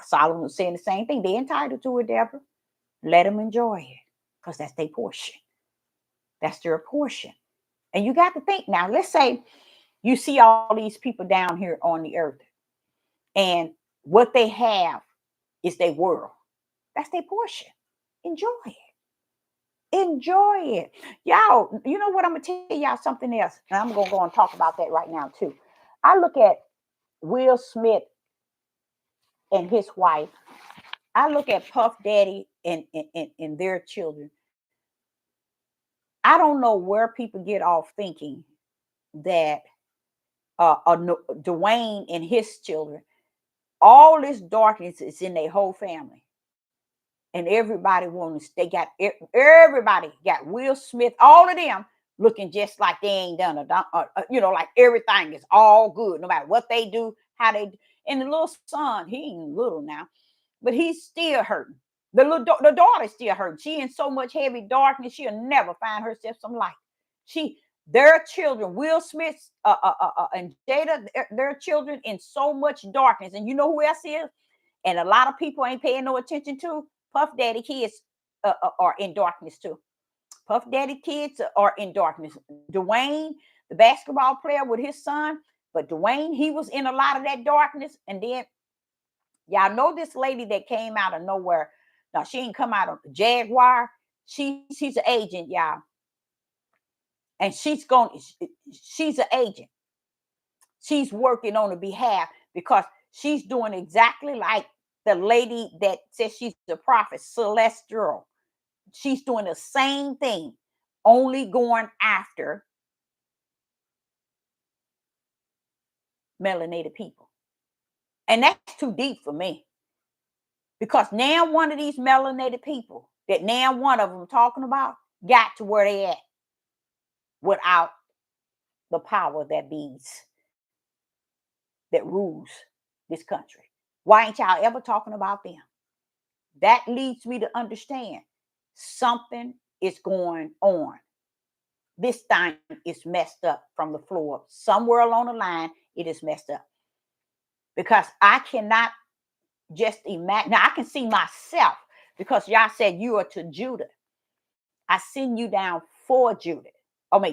Solomon was saying the same thing. They're entitled to it, Deborah. Let them enjoy it because that's their portion. That's their portion. And you got to think now, let's say you see all these people down here on the earth, and what they have is their world. That's their portion. Enjoy it. Enjoy it. Y'all, you know what? I'm going to tell y'all something else. And I'm going to go and talk about that right now, too. I look at Will Smith and his wife. I look at Puff Daddy and their children. I don't know where people get off thinking that Dwayne and his children, all this darkness is in their whole family. And everybody wants, everybody got Will Smith, all of them looking just like they ain't done like everything is all good, no matter what they do, how they do. And the little son, he ain't little now, but he's still hurting. The daughter's still hurting. She in so much heavy darkness, she'll never find herself some light. Their children, Will Smith and Jada, their children in so much darkness. And you know who else is? And a lot of people ain't paying no attention to. Puff Daddy kids are in darkness too. Puff Daddy kids are in darkness. Dwayne, the basketball player with his son, but Dwayne, he was in a lot of that darkness. And then y'all know this lady that came out of nowhere. Now, she ain't come out of Jaguar. She's an agent, y'all. And she's an agent. She's working on the behalf because she's doing exactly like the lady that says she's the prophet, Celestial. She's doing the same thing, only going after melanated people. And that's too deep for me. Because now one of these melanated people that now one of them talking about got to where they at without the power that rules this country. Why ain't y'all ever talking about them? That leads me to understand something is going on. This thing is messed up from the floor. Somewhere along the line, it is messed up. Because I cannot just imagine. Now, I can see myself because y'all said you are to Judah. I send you down for Judah.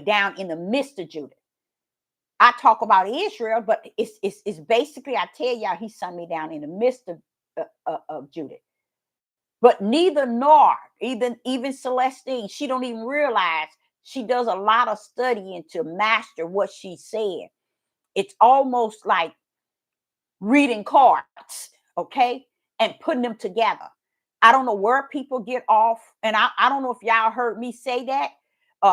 Down in the midst of Judah. I talk about Israel, but it's basically, I tell y'all, he sent me down in the midst of Judah. But neither nor, even Celestine, she don't even realize she does a lot of studying to master what she said. It's almost like reading cards, okay, and putting them together. I don't know where people get off, and I don't know if y'all heard me say that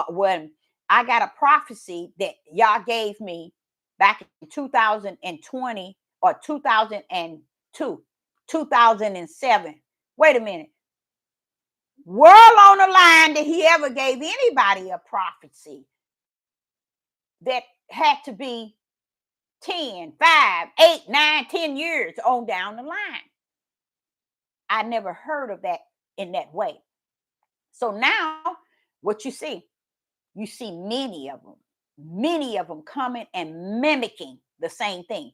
when I got a prophecy that y'all gave me back in 2020 or 2002, 2007. Wait a minute. Well on the line that he ever gave anybody a prophecy that had to be 10, 5, 8, 9, 10 years on down the line. I never heard of that in that way. So now what you see many of them coming and mimicking the same thing.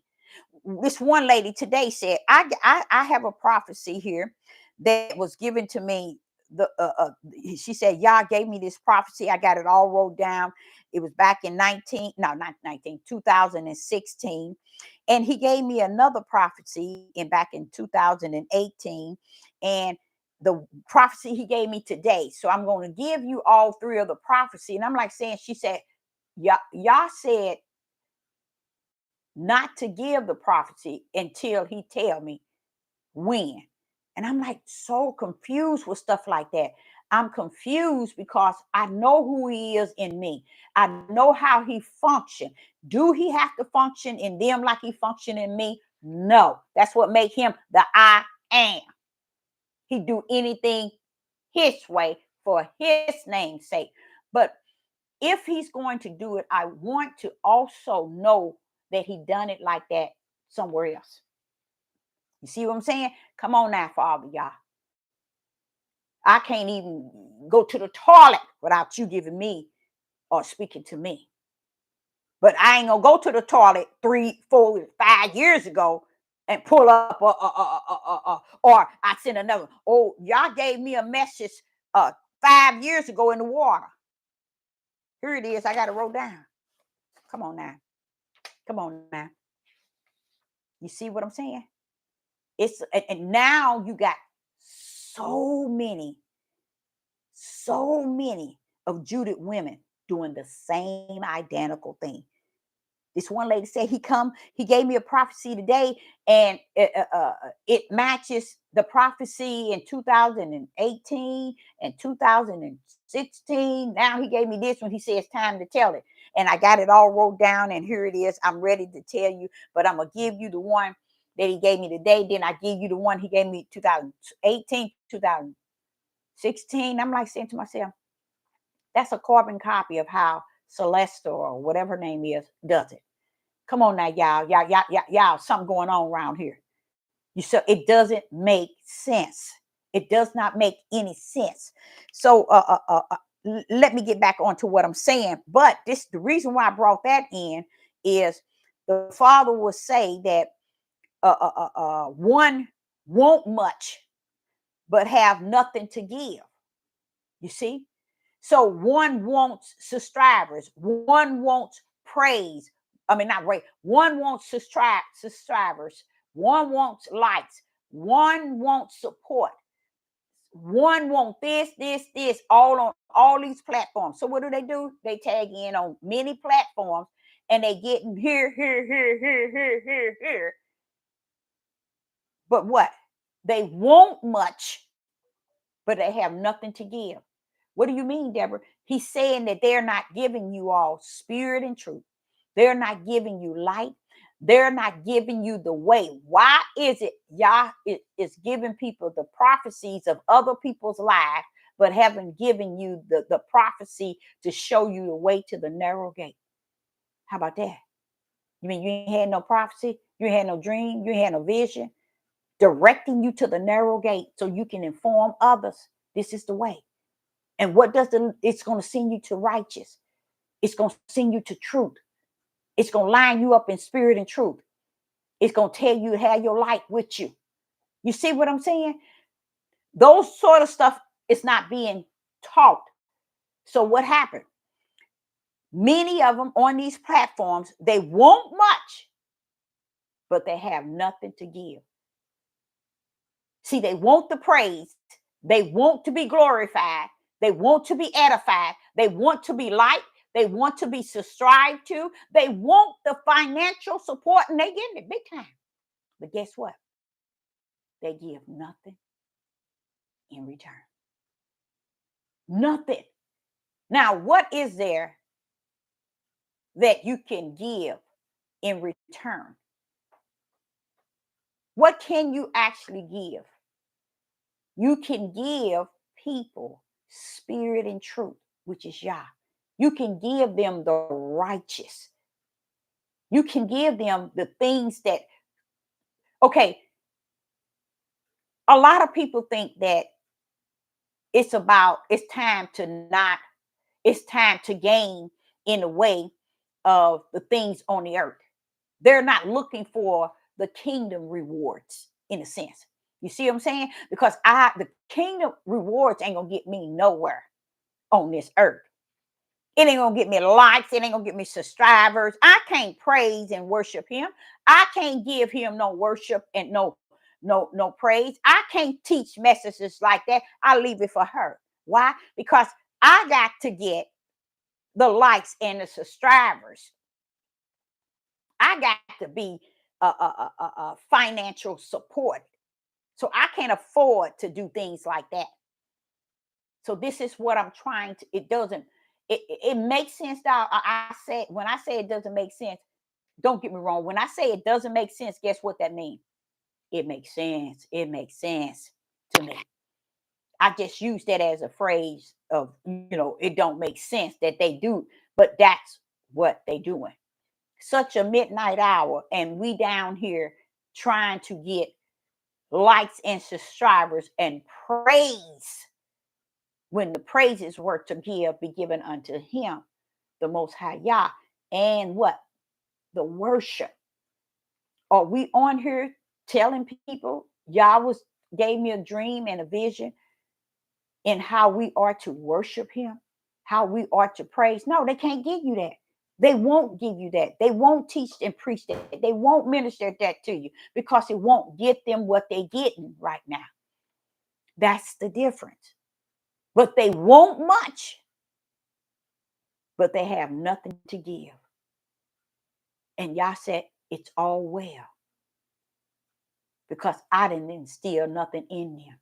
This one lady today said, I have a prophecy here that was given to me. She said, Yah gave me this prophecy. I got it all wrote down. It was back in 2016. And he gave me another prophecy back in 2018. And the prophecy he gave me today. So I'm going to give you all three of the prophecy. And I'm like saying, she said, Yah said not to give the prophecy until he tell me when. And I'm like so confused with stuff like that. I'm confused because I know who he is in me. I know how he functions. Do he have to function in them like he functioned in me? No. That's what make him the I am. He do anything his way for his name's sake. But if he's going to do it, I want to also know that he done it like that somewhere else. You see what I'm saying? Come on now, Father, y'all. I can't even go to the toilet without you giving me or speaking to me. But I ain't gonna go to the toilet 3, 4, 5 years ago and pull up, or I send another. Oh, y'all gave me a message 5 years ago in the water. Here it is. I got it wrote down. Come on now. Come on now. You see what I'm saying? It's and now you got so many of Judith women doing the same identical thing. This one lady said he gave me a prophecy today, and it matches the prophecy in 2018 and 2016. Now he gave me this one. He said it's time to tell it. And I got it all wrote down, and here it is. I'm ready to tell you, but I'm going to give you the one that he gave me today. Then I give you the one he gave me 2018, 2016. I'm like saying to myself, that's a carbon copy of how Celeste or whatever her name is does it. Come on now, y'all, something going on around here. So it doesn't make sense. It does not make any sense. So let me get back onto what I'm saying. But the reason why I brought that in is the Father will say that one want much, but have nothing to give. You see? So one wants subscribers, one wants praise. I mean, not rate. One wants subscribers, one wants likes, one wants support, one wants this, all on all these platforms. So what do? They tag in on many platforms, and they get here. But what? They want much, but they have nothing to give. What do you mean, Deborah? He's saying that they're not giving you all spirit and truth. They're not giving you light. They're not giving you the way. Why is it Yah is giving people the prophecies of other people's lives, but haven't given you the prophecy to show you the way to the narrow gate? How about that? You mean you ain't had no prophecy? You ain't had no dream? You ain't had no vision? Directing you to the narrow gate so you can inform others. This is the way. And what does it's going to send you to righteous. It's going to send you to truth. It's going to line you up in spirit and truth. It's going to tell you to have your light with you. You see what I'm saying? Those sort of stuff is not being taught. So what happened? Many of them on these platforms, they want much, but they have nothing to give. See, they want the praise. They want to be glorified. They want to be edified. They want to be liked. They want to be subscribed to. They want the financial support, and they get it big time. But guess what? They give nothing in return. Nothing. Now, what is there that you can give in return? What can you actually give? You can give people spirit and truth, which is Yah. You can give them the righteous. You can give them the things that, okay, a lot of people think that it's time to gain in the way of the things on the earth. They're not looking for the kingdom rewards in a sense. You see what I'm saying? Because the kingdom rewards ain't gonna get me nowhere on this earth. It ain't gonna get me likes. It ain't gonna get me subscribers. I can't praise and worship him. I can't give him no worship and no praise. I can't teach messages like that. I leave it for her. Why? Because I got to get the likes and the subscribers. I got to be a financial support. So I can't afford to do things like that. So this is what I'm trying to, it makes sense. I said, when I say it doesn't make sense, don't get me wrong. When I say it doesn't make sense, guess what that means? It makes sense. It makes sense to me. I just use that as a phrase of, it don't make sense that they do, but that's what they doing. Such a midnight hour, and we down here trying to get likes and subscribers and praise, when the praises were to be given unto him, the Most High Yah, and what? The worship. Are we on here telling people Yah gave me a dream and a vision in how we are to worship him, how we are to praise. No, they can't give you that. They won't give you that. They won't teach and preach that. They won't minister that to you because it won't get them what they're getting right now. That's the difference. But they want much, but they have nothing to give. And Yah said, it's all well, because I didn't instill nothing in them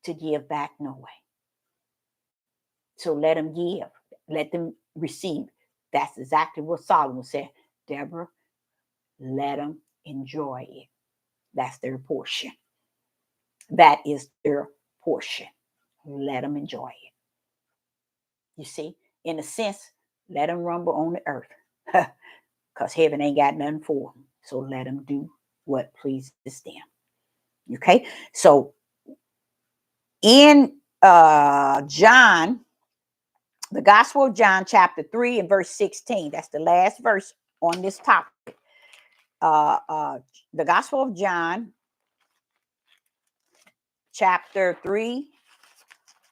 to give back no way. So let them give, let them receive. That's exactly what Solomon said. Deborah, let them enjoy it. That's their portion. That is their portion. Let them enjoy it. You see, in a sense, let them rumble on the earth, because heaven ain't got nothing for them. So let them do what pleases them. Okay, so in John, the Gospel of John, chapter 3 and verse 16, that's the last verse on this topic. The Gospel of John, chapter 3,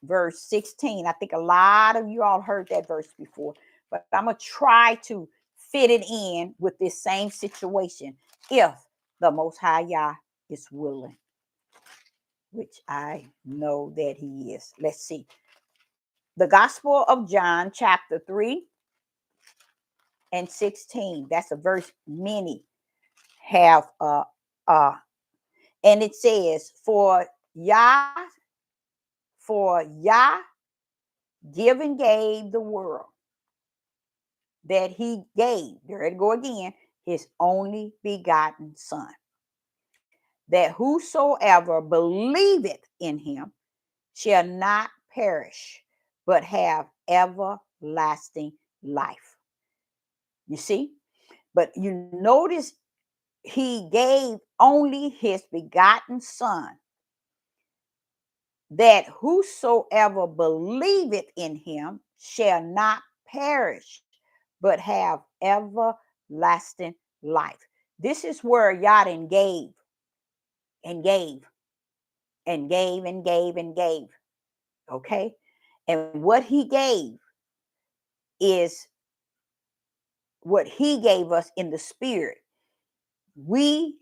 verse 16. I think a lot of you all heard that verse before, but I'm going to try to fit it in with this same situation if the Most High Yah is willing, which I know that he is. Let's see. The Gospel of John, chapter 3 and 16. That's a verse many have. And it says, for Yah given gave the world, that he gave, there it go again, his only begotten Son, that whosoever believeth in him shall not perish, but have everlasting life. You see? But you notice he gave only his begotten Son, that whosoever believeth in him shall not perish, but have everlasting life. This is where Yah gave and gave and gave and gave and gave. Okay? And what he gave is what he gave us in the spirit. We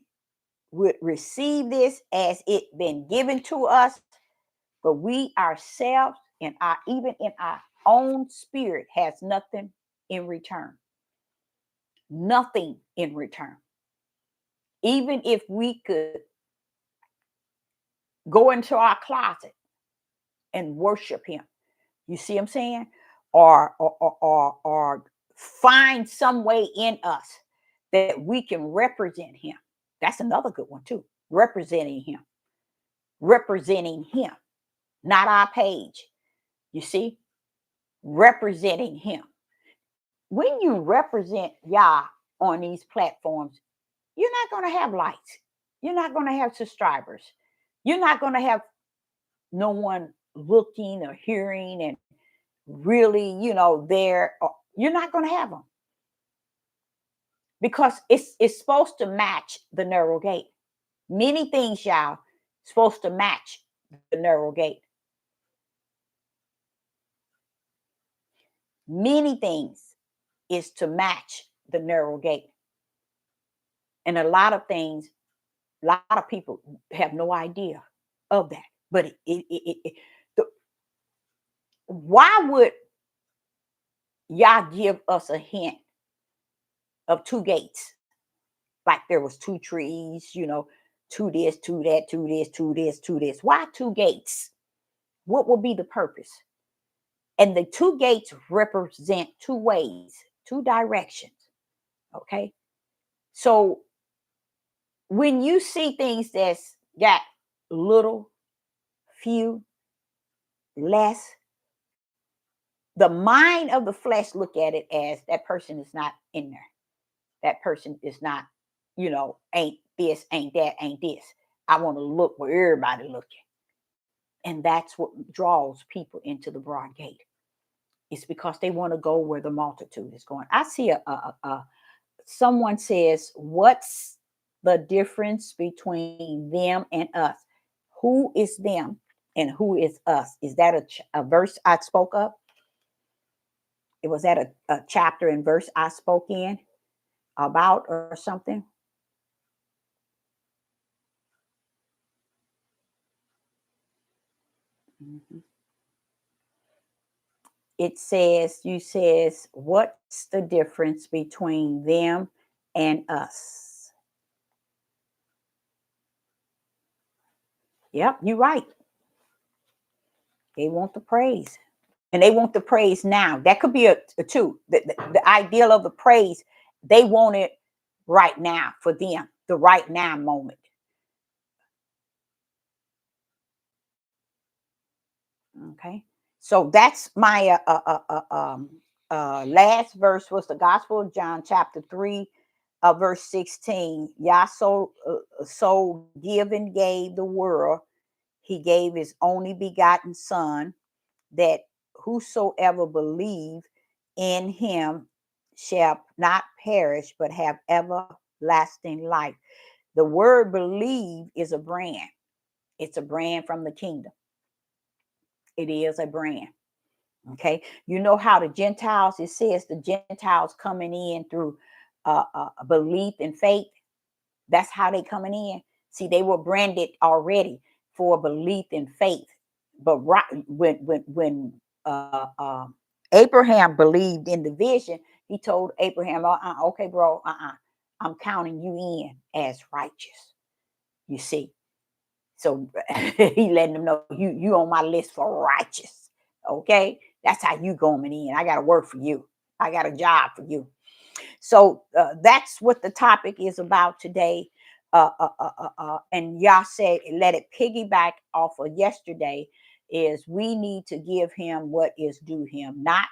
would receive this as it been given to us, but we ourselves and even in our own spirit has nothing in return. Nothing in return. Even if we could go into our closet and worship him, you see what I'm saying? Or find some way in us that we can represent him. That's another good one too. Representing him, not our page. You see, representing him. When you represent Yah on these platforms, you're not going to have likes. You're not going to have subscribers. You're not going to have no one looking or hearing and really, there. You're not going to have them, because it's supposed to match the narrow gate. Many things, y'all, supposed to match the narrow gate. Many things is to match the narrow gate. And a lot of things, a lot of people have no idea of that. But why would Yah give us a hint of two gates? Like there was two trees, two this, two that, two this, two this, two this. Why two gates? What would be the purpose? And the two gates represent two ways, two directions. Okay. So when you see things that's got little, few, less, the mind of the flesh look at it as that person is not in there. That person is not, ain't this, ain't that, ain't this. I want to look where everybody looking. And that's what draws people into the broad gate. It's because they want to go where the multitude is going. I see someone says, what's the difference between them and us? Who is them and who is us? Is that a verse I spoke of? It was that a chapter and verse I spoke in about or something? Mhm. It says, you says, what's the difference between them and us? Yep, you're right. They want the praise. And they want the praise now. That could be a two. The ideal of the praise, they want it right now for them, the right now moment. Okay. So that's my last verse was the Gospel of John, chapter 3, verse 16. Yah so give and gave the world, he gave his only begotten Son, that whosoever believe in him shall not perish but have everlasting life. The word believe is a brand. It's a brand from the kingdom. It is a brand. Okay. You know how the Gentiles, it says the Gentiles coming in through belief and faith. That's how they coming in. See, they were branded already for belief and faith. But right when Abraham believed in the vision, he told Abraham, okay, bro, I'm counting you in as righteous. You see, so he letting them know you on my list for righteous. Okay, that's how you going in. I got to work for you. I got a job for you. So that's what the topic is about today. And y'all said, let it piggyback off of yesterday, is we need to give him what is due him, not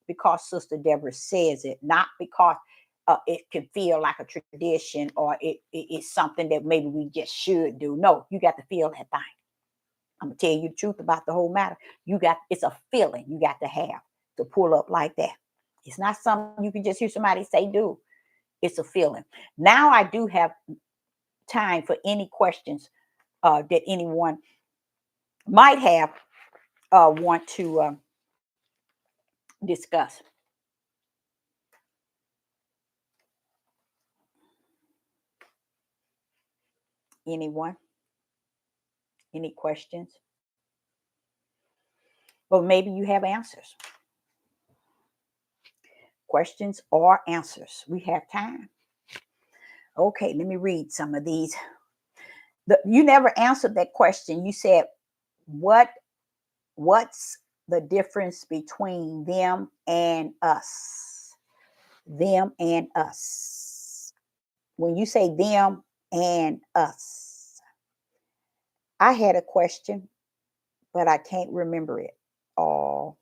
because Sister Deborah says it, not because it can feel like a tradition or it's something that maybe we just should do. No, you got to feel that thing. I'm gonna tell you the truth about the whole matter. It's a feeling you got to have to pull up like that. It's not something you can just hear somebody say do. It's a feeling. Now I do have time for any questions that anyone might have want to discuss. Anyone? Any questions? Or maybe you have answers. Questions or answers. We have time. Okay, let me read some of these. You never answered that question. You said, "What? What's the difference between them and us?" Them and us. When you say them and us, I had a question, but I can't remember it. Oh,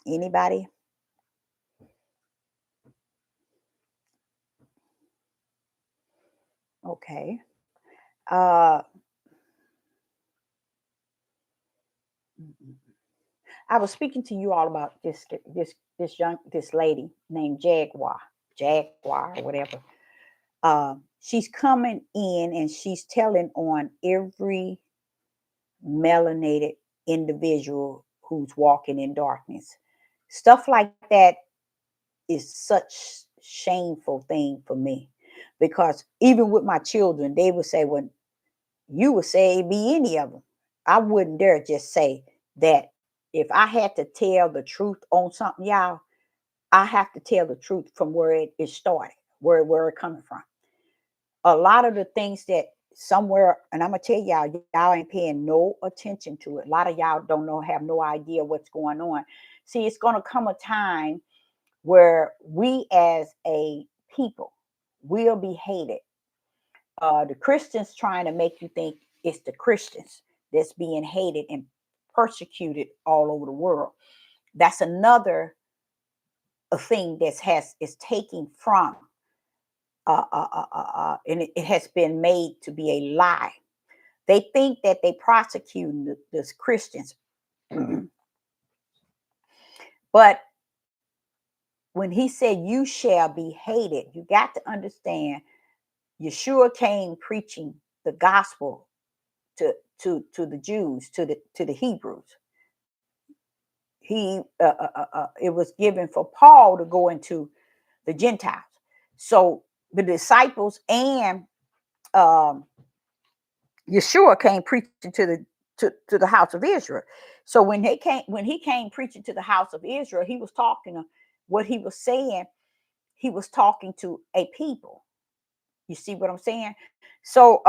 anybody? Okay. Uh, I was speaking to you all about this lady named Jaguar or whatever. She's coming in and she's telling on every melanated individual who's walking in darkness. Stuff like that is such shameful thing for me, because even with my children, they would say, "Well, you would say it be any of them." I wouldn't dare just say that. If I had to tell the truth on something, y'all, I have to tell the truth from where it started, where it coming from. A lot of the things that somewhere, and I'm gonna tell y'all ain't paying no attention to it. A lot of y'all don't know, have no idea what's going on. See, it's gonna come a time where we as a people will be hated. The Christians trying to make you think it's the Christians that's being hated and persecuted all over the world. That's another a thing that is taking from and it has been made to be a lie. They think that they prosecute the Christians, but when he said, "You shall be hated," you got to understand. Yeshua came preaching the gospel to to the Jews, to the Hebrews. He it was given for Paul to go into the Gentiles. So the disciples and um, Yeshua came preaching to the house of Israel. So when he came preaching to the house of Israel, he was talking to what he was saying. He was talking to a people. You see what I'm saying? So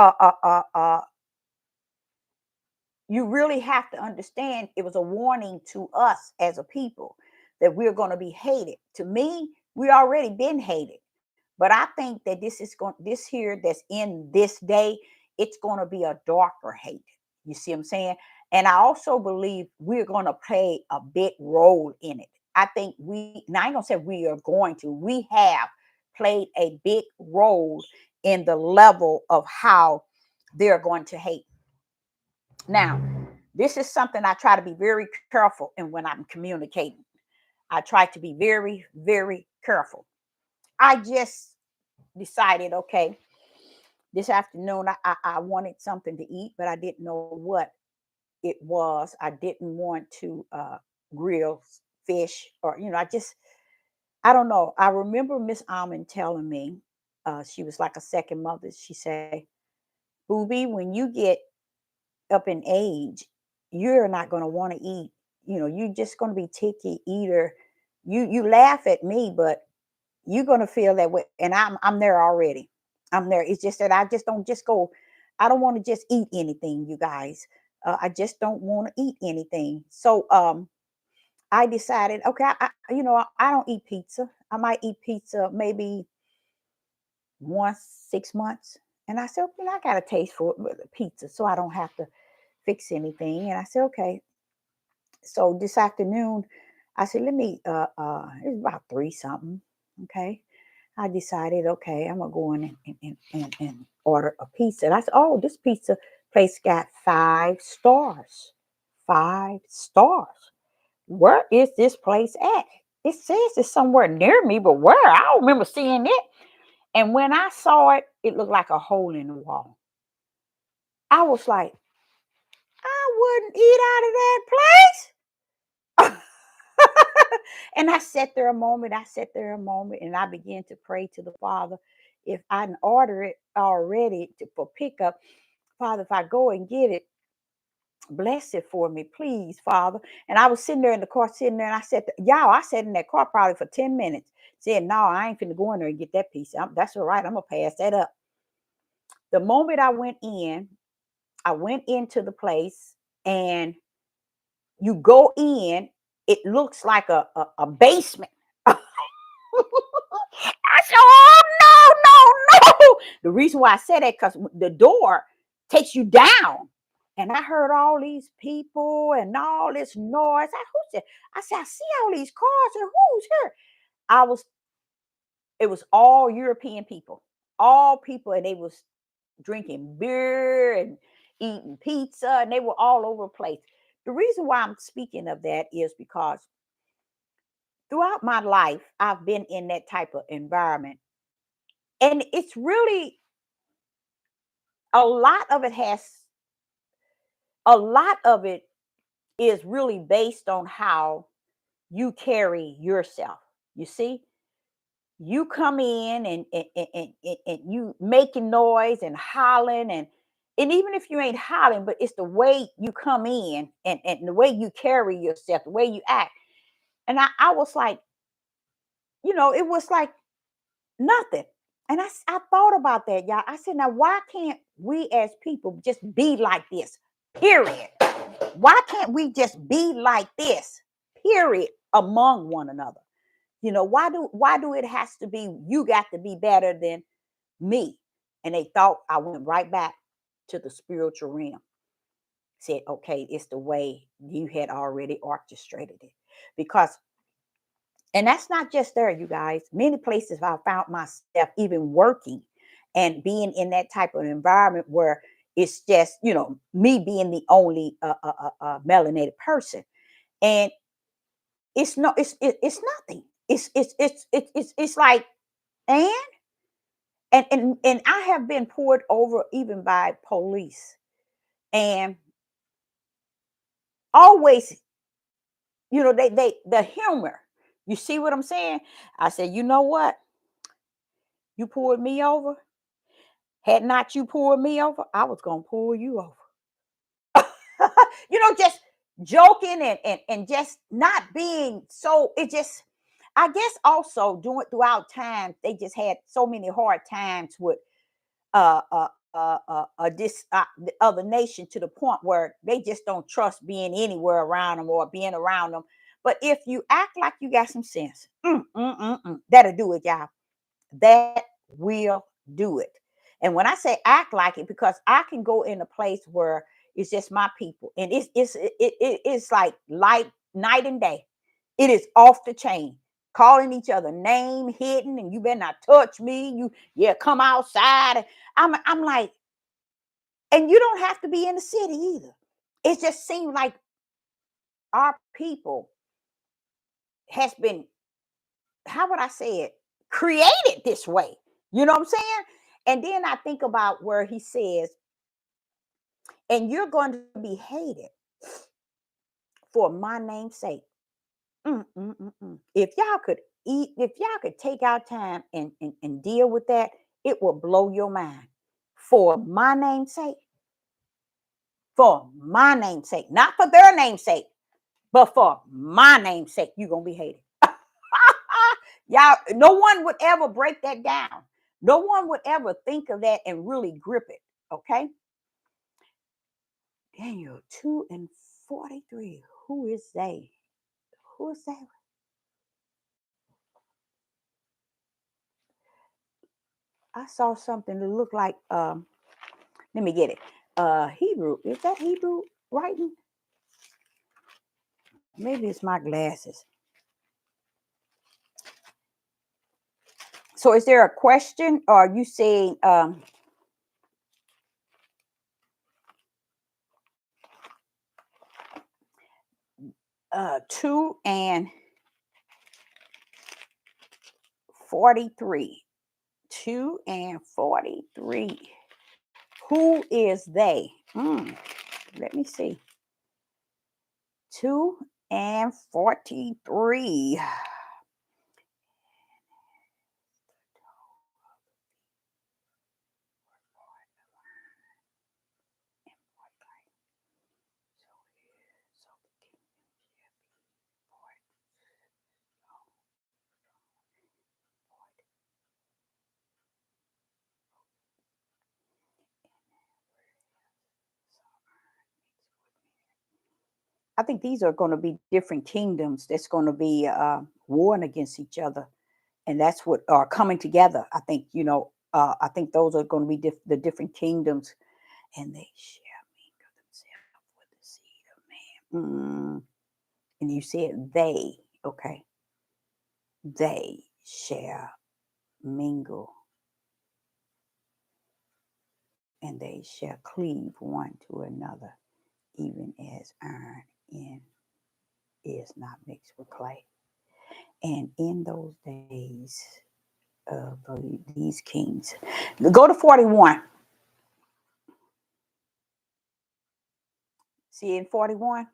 you really have to understand it was a warning to us as a people that we're going to be hated. To me, we already been hated. But I think that this here that's in this day, it's going to be a darker hate. You see what I'm saying? And I also believe we're going to play a big role in it. I think now I ain't gonna say we are going to, we have played a big role in the level of how they're going to hate. Now, this is something I try to be very careful in when I'm communicating. I try to be very, very careful. I just decided, okay, this afternoon I wanted something to eat, but I didn't know what it was. I didn't want to grill fish or, I don't know. I remember Miss Almond telling me, she was like a second mother. She said, "Booby, when you get up in age, you're not going to want to eat. You're just going to be ticky eater. You laugh at me, but you're going to feel that way." And I'm there already. I'm there. It's just that I just don't just go. I don't want to just eat anything, you guys. I just don't want to eat anything. So I decided, okay, I don't eat pizza. I might eat pizza maybe once 6 months. And I said, I got a taste for pizza, so I don't have to fix anything. And I said, okay. So this afternoon, I said, let me, it's about 3 something. Okay. I decided, okay, I'm gonna go in and order a pizza. And I said, oh, this pizza place got 5 stars. 5 stars. Where is this place at? It says it's somewhere near me, but where? I don't remember seeing it. And when I saw it, it looked like a hole in the wall. I was like, I wouldn't eat out of that place. And I sat there a moment. And I began to pray to the Father. If I didn't order it already for pickup, Father, if I go and get it, bless it for me, please, Father. And I was sitting there in the car, and I said, y'all, I sat in that car probably for 10 minutes. Said, no, I ain't finna go in there and get that piece. That's all right. I'm going to pass that up. The moment I went into the place, and you go in, it looks like a basement. I said, oh, no. The reason why I said that, because the door takes you down. And I heard all these people and all this noise. I said, I see all these cars, and who's here? It was all European people, all people, and they was drinking beer and eating pizza, and they were all over the place. The reason why I'm speaking of that is because throughout my life, I've been in that type of environment. And it's really a lot of it has a lot of it is really based on how you carry yourself. You see, you come in and you making noise and hollering, and even if you ain't hollering, but it's the way you come in, and the way you carry yourself, the way you act. And I was like, it was like nothing. And I thought about that, y'all. I said, now why can't we as people just be like this? Period. Why can't we just be like this? Period. Among one another. Why do it has to be you got to be better than me? And they thought I went right back to the spiritual realm. Said, okay, it's the way you had already orchestrated it. Because And that's not just there, you guys. Many places I found myself even working and being in that type of environment where it's just, me being the only melanated person. And it's no, it's nothing. It's like, and and I have been pulled over even by police, and always, they the humor. You see what I'm saying? I said, you know what? You pulled me over. Had not you pulled me over, I was gonna pull you over. Just joking and just not being so. It just, I guess, also doing throughout time, they just had so many hard times with the other nation, to the point where they just don't trust being anywhere around them or being around them. But if you act like you got some sense, that'll do it, y'all. That will do it. And when I say act like it, because I can go in a place where it's just my people, and it's like light night and day. It is off the chain, calling each other name, hidden, and you better not touch me. Come outside. I'm like, and you don't have to be in the city either. It just seems like our people has been, how would I say it, created this way. You know what I'm saying? And then I think about where he says, and you're going to be hated for my name's sake. If y'all could if y'all could take our time and deal with that, it will blow your mind. For my name's sake, for my name's sake, not for their name's sake, but for my name's sake, you're going to be hated. Y'all, no one would ever break that down. No one would ever think of that and really grip it. Okay. Daniel 2:43. Who is they? Who is that? I saw something that looked like let me get it. Hebrew. Is that Hebrew writing? Maybe it's my glasses. So is there a question, or are you saying 2:43? 2:43. Who is they? Let me see. 2:43. I think these are going to be different kingdoms that's going to be warring against each other, and that's what are coming together. I think I think those are going to be the different kingdoms, and they shall mingle themselves with the seed of man. And you said they, okay? They shall mingle, and they shall cleave one to another, even as iron is not mixed with clay. And in those days of these kings, go to 41. See, in 41,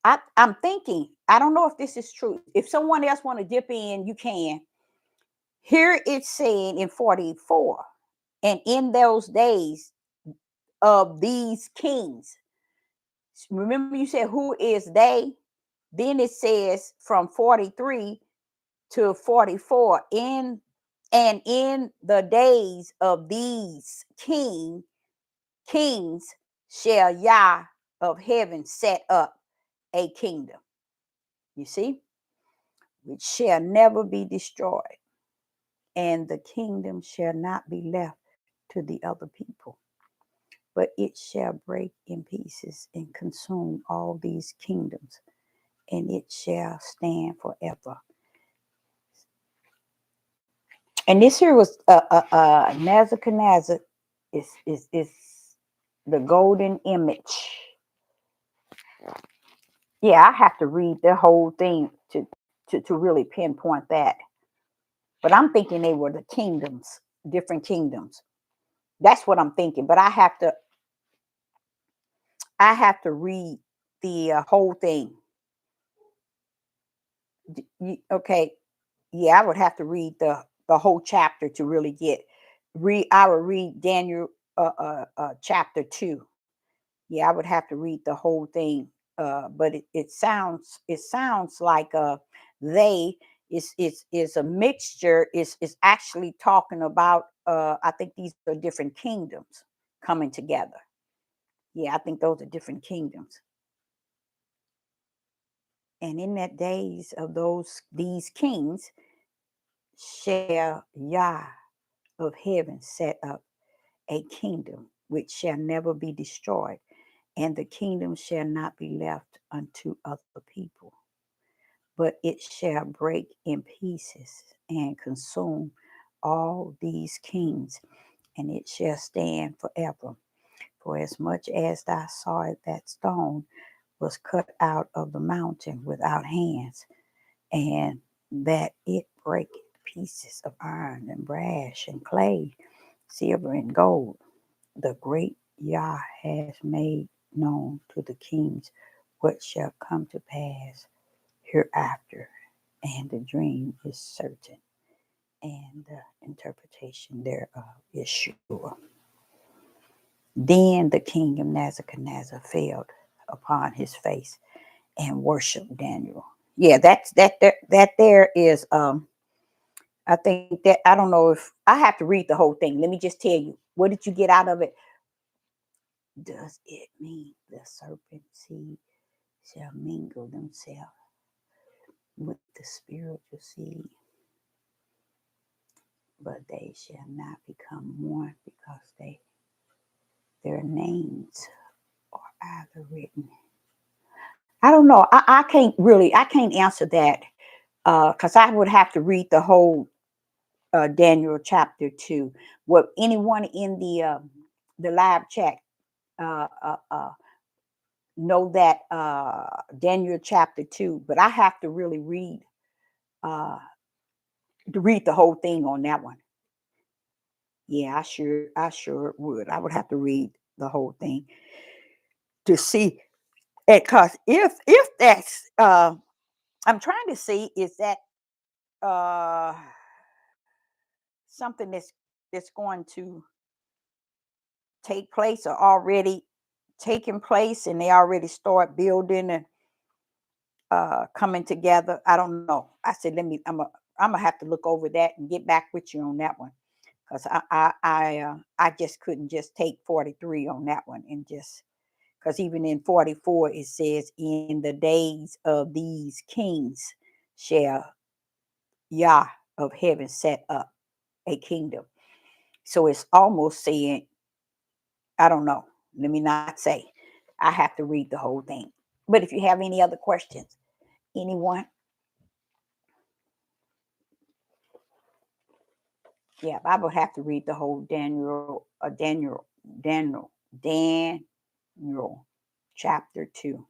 I'm thinking, I don't know if this is true. If someone else want to dip in, you can. Here it's saying in 44, and in those days of these kings. Remember, you said, who is they? Then it says from 43 to 44, in the days of these kings shall Yah of heaven set up a kingdom. You see, which shall never be destroyed, and the kingdom shall not be left to the other people, but it shall break in pieces and consume all these kingdoms, and it shall stand forever. And this here was Nebuchadnezzar is the golden image. Yeah, I have to read the whole thing to really pinpoint that. But I'm thinking they were the kingdoms, different kingdoms. That's what I'm thinking. But I have to read the whole thing. Okay, yeah, I would have to read the whole chapter to really get read. I would read Daniel chapter 2. Yeah, I would have to read the whole thing. But it sounds like they is a mixture. Is actually talking about I think these are different kingdoms coming together. Yeah, I think those are different kingdoms. And in that days of these kings shall Yah of heaven set up a kingdom which shall never be destroyed, and the kingdom shall not be left unto other people, but it shall break in pieces and consume all these kings, and it shall stand forever. For as much as thou sawest that stone was cut out of the mountain without hands, and that it breaketh pieces of iron and brass and clay, silver and gold, the great Yah has made known to the kings what shall come to pass hereafter, and the dream is certain, and the interpretation thereof is sure. Then the king of Nebuchadnezzar fell upon his face and worshiped Daniel. Yeah, that there is I think that I don't know if I have to read the whole thing. Let me just tell you, what did you get out of it? Does it mean the serpent seed shall mingle themselves with the spiritual seed, but they shall not become one because their names are either written. I don't know. I can't answer that because I would have to read the whole Daniel chapter 2. What anyone in the live chat uh, uh, uh, know that Daniel chapter 2, but I have to really uh, read the whole thing on that one. Yeah, I sure would. I would have to read the whole thing to see it. Cause if that's I'm trying to see is that uh something that's going to take place or already taking place, and they already start building and coming together. I don't know. I said I'm gonna have to look over that and get back with you on that one, because I just couldn't just take 43 on that one and just because even in 44 it says in the days of these kings shall Yah of heaven set up a kingdom. So it's almost saying, I don't know. Let me not say. I have to read the whole thing. But if you have any other questions, anyone? Yeah, I would have to read the whole Daniel chapter 2.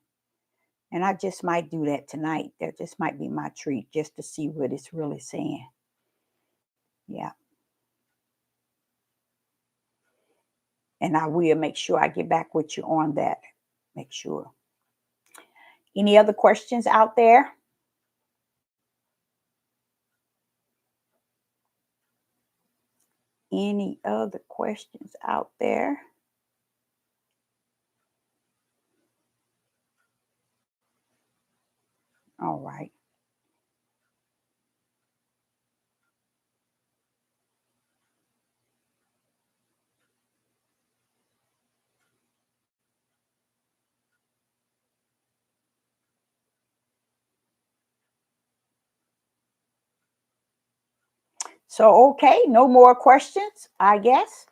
And I just might do that tonight. That just might be my treat just to see what it's really saying. Yeah. And I will make sure I get back with you on that. Make sure. Any other questions out there? Any other questions out there? All right. So, okay, no more questions, I guess.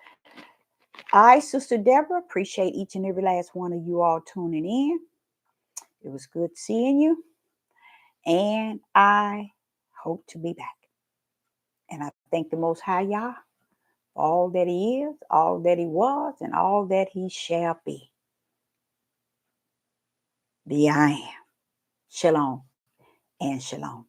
I, Sister Deborah, appreciate each and every last one of you all tuning in. It was good seeing you. And I hope to be back. And I thank the Most High Yah for all that He is, all that He was, and all that He shall be. The I am. Shalom and shalom.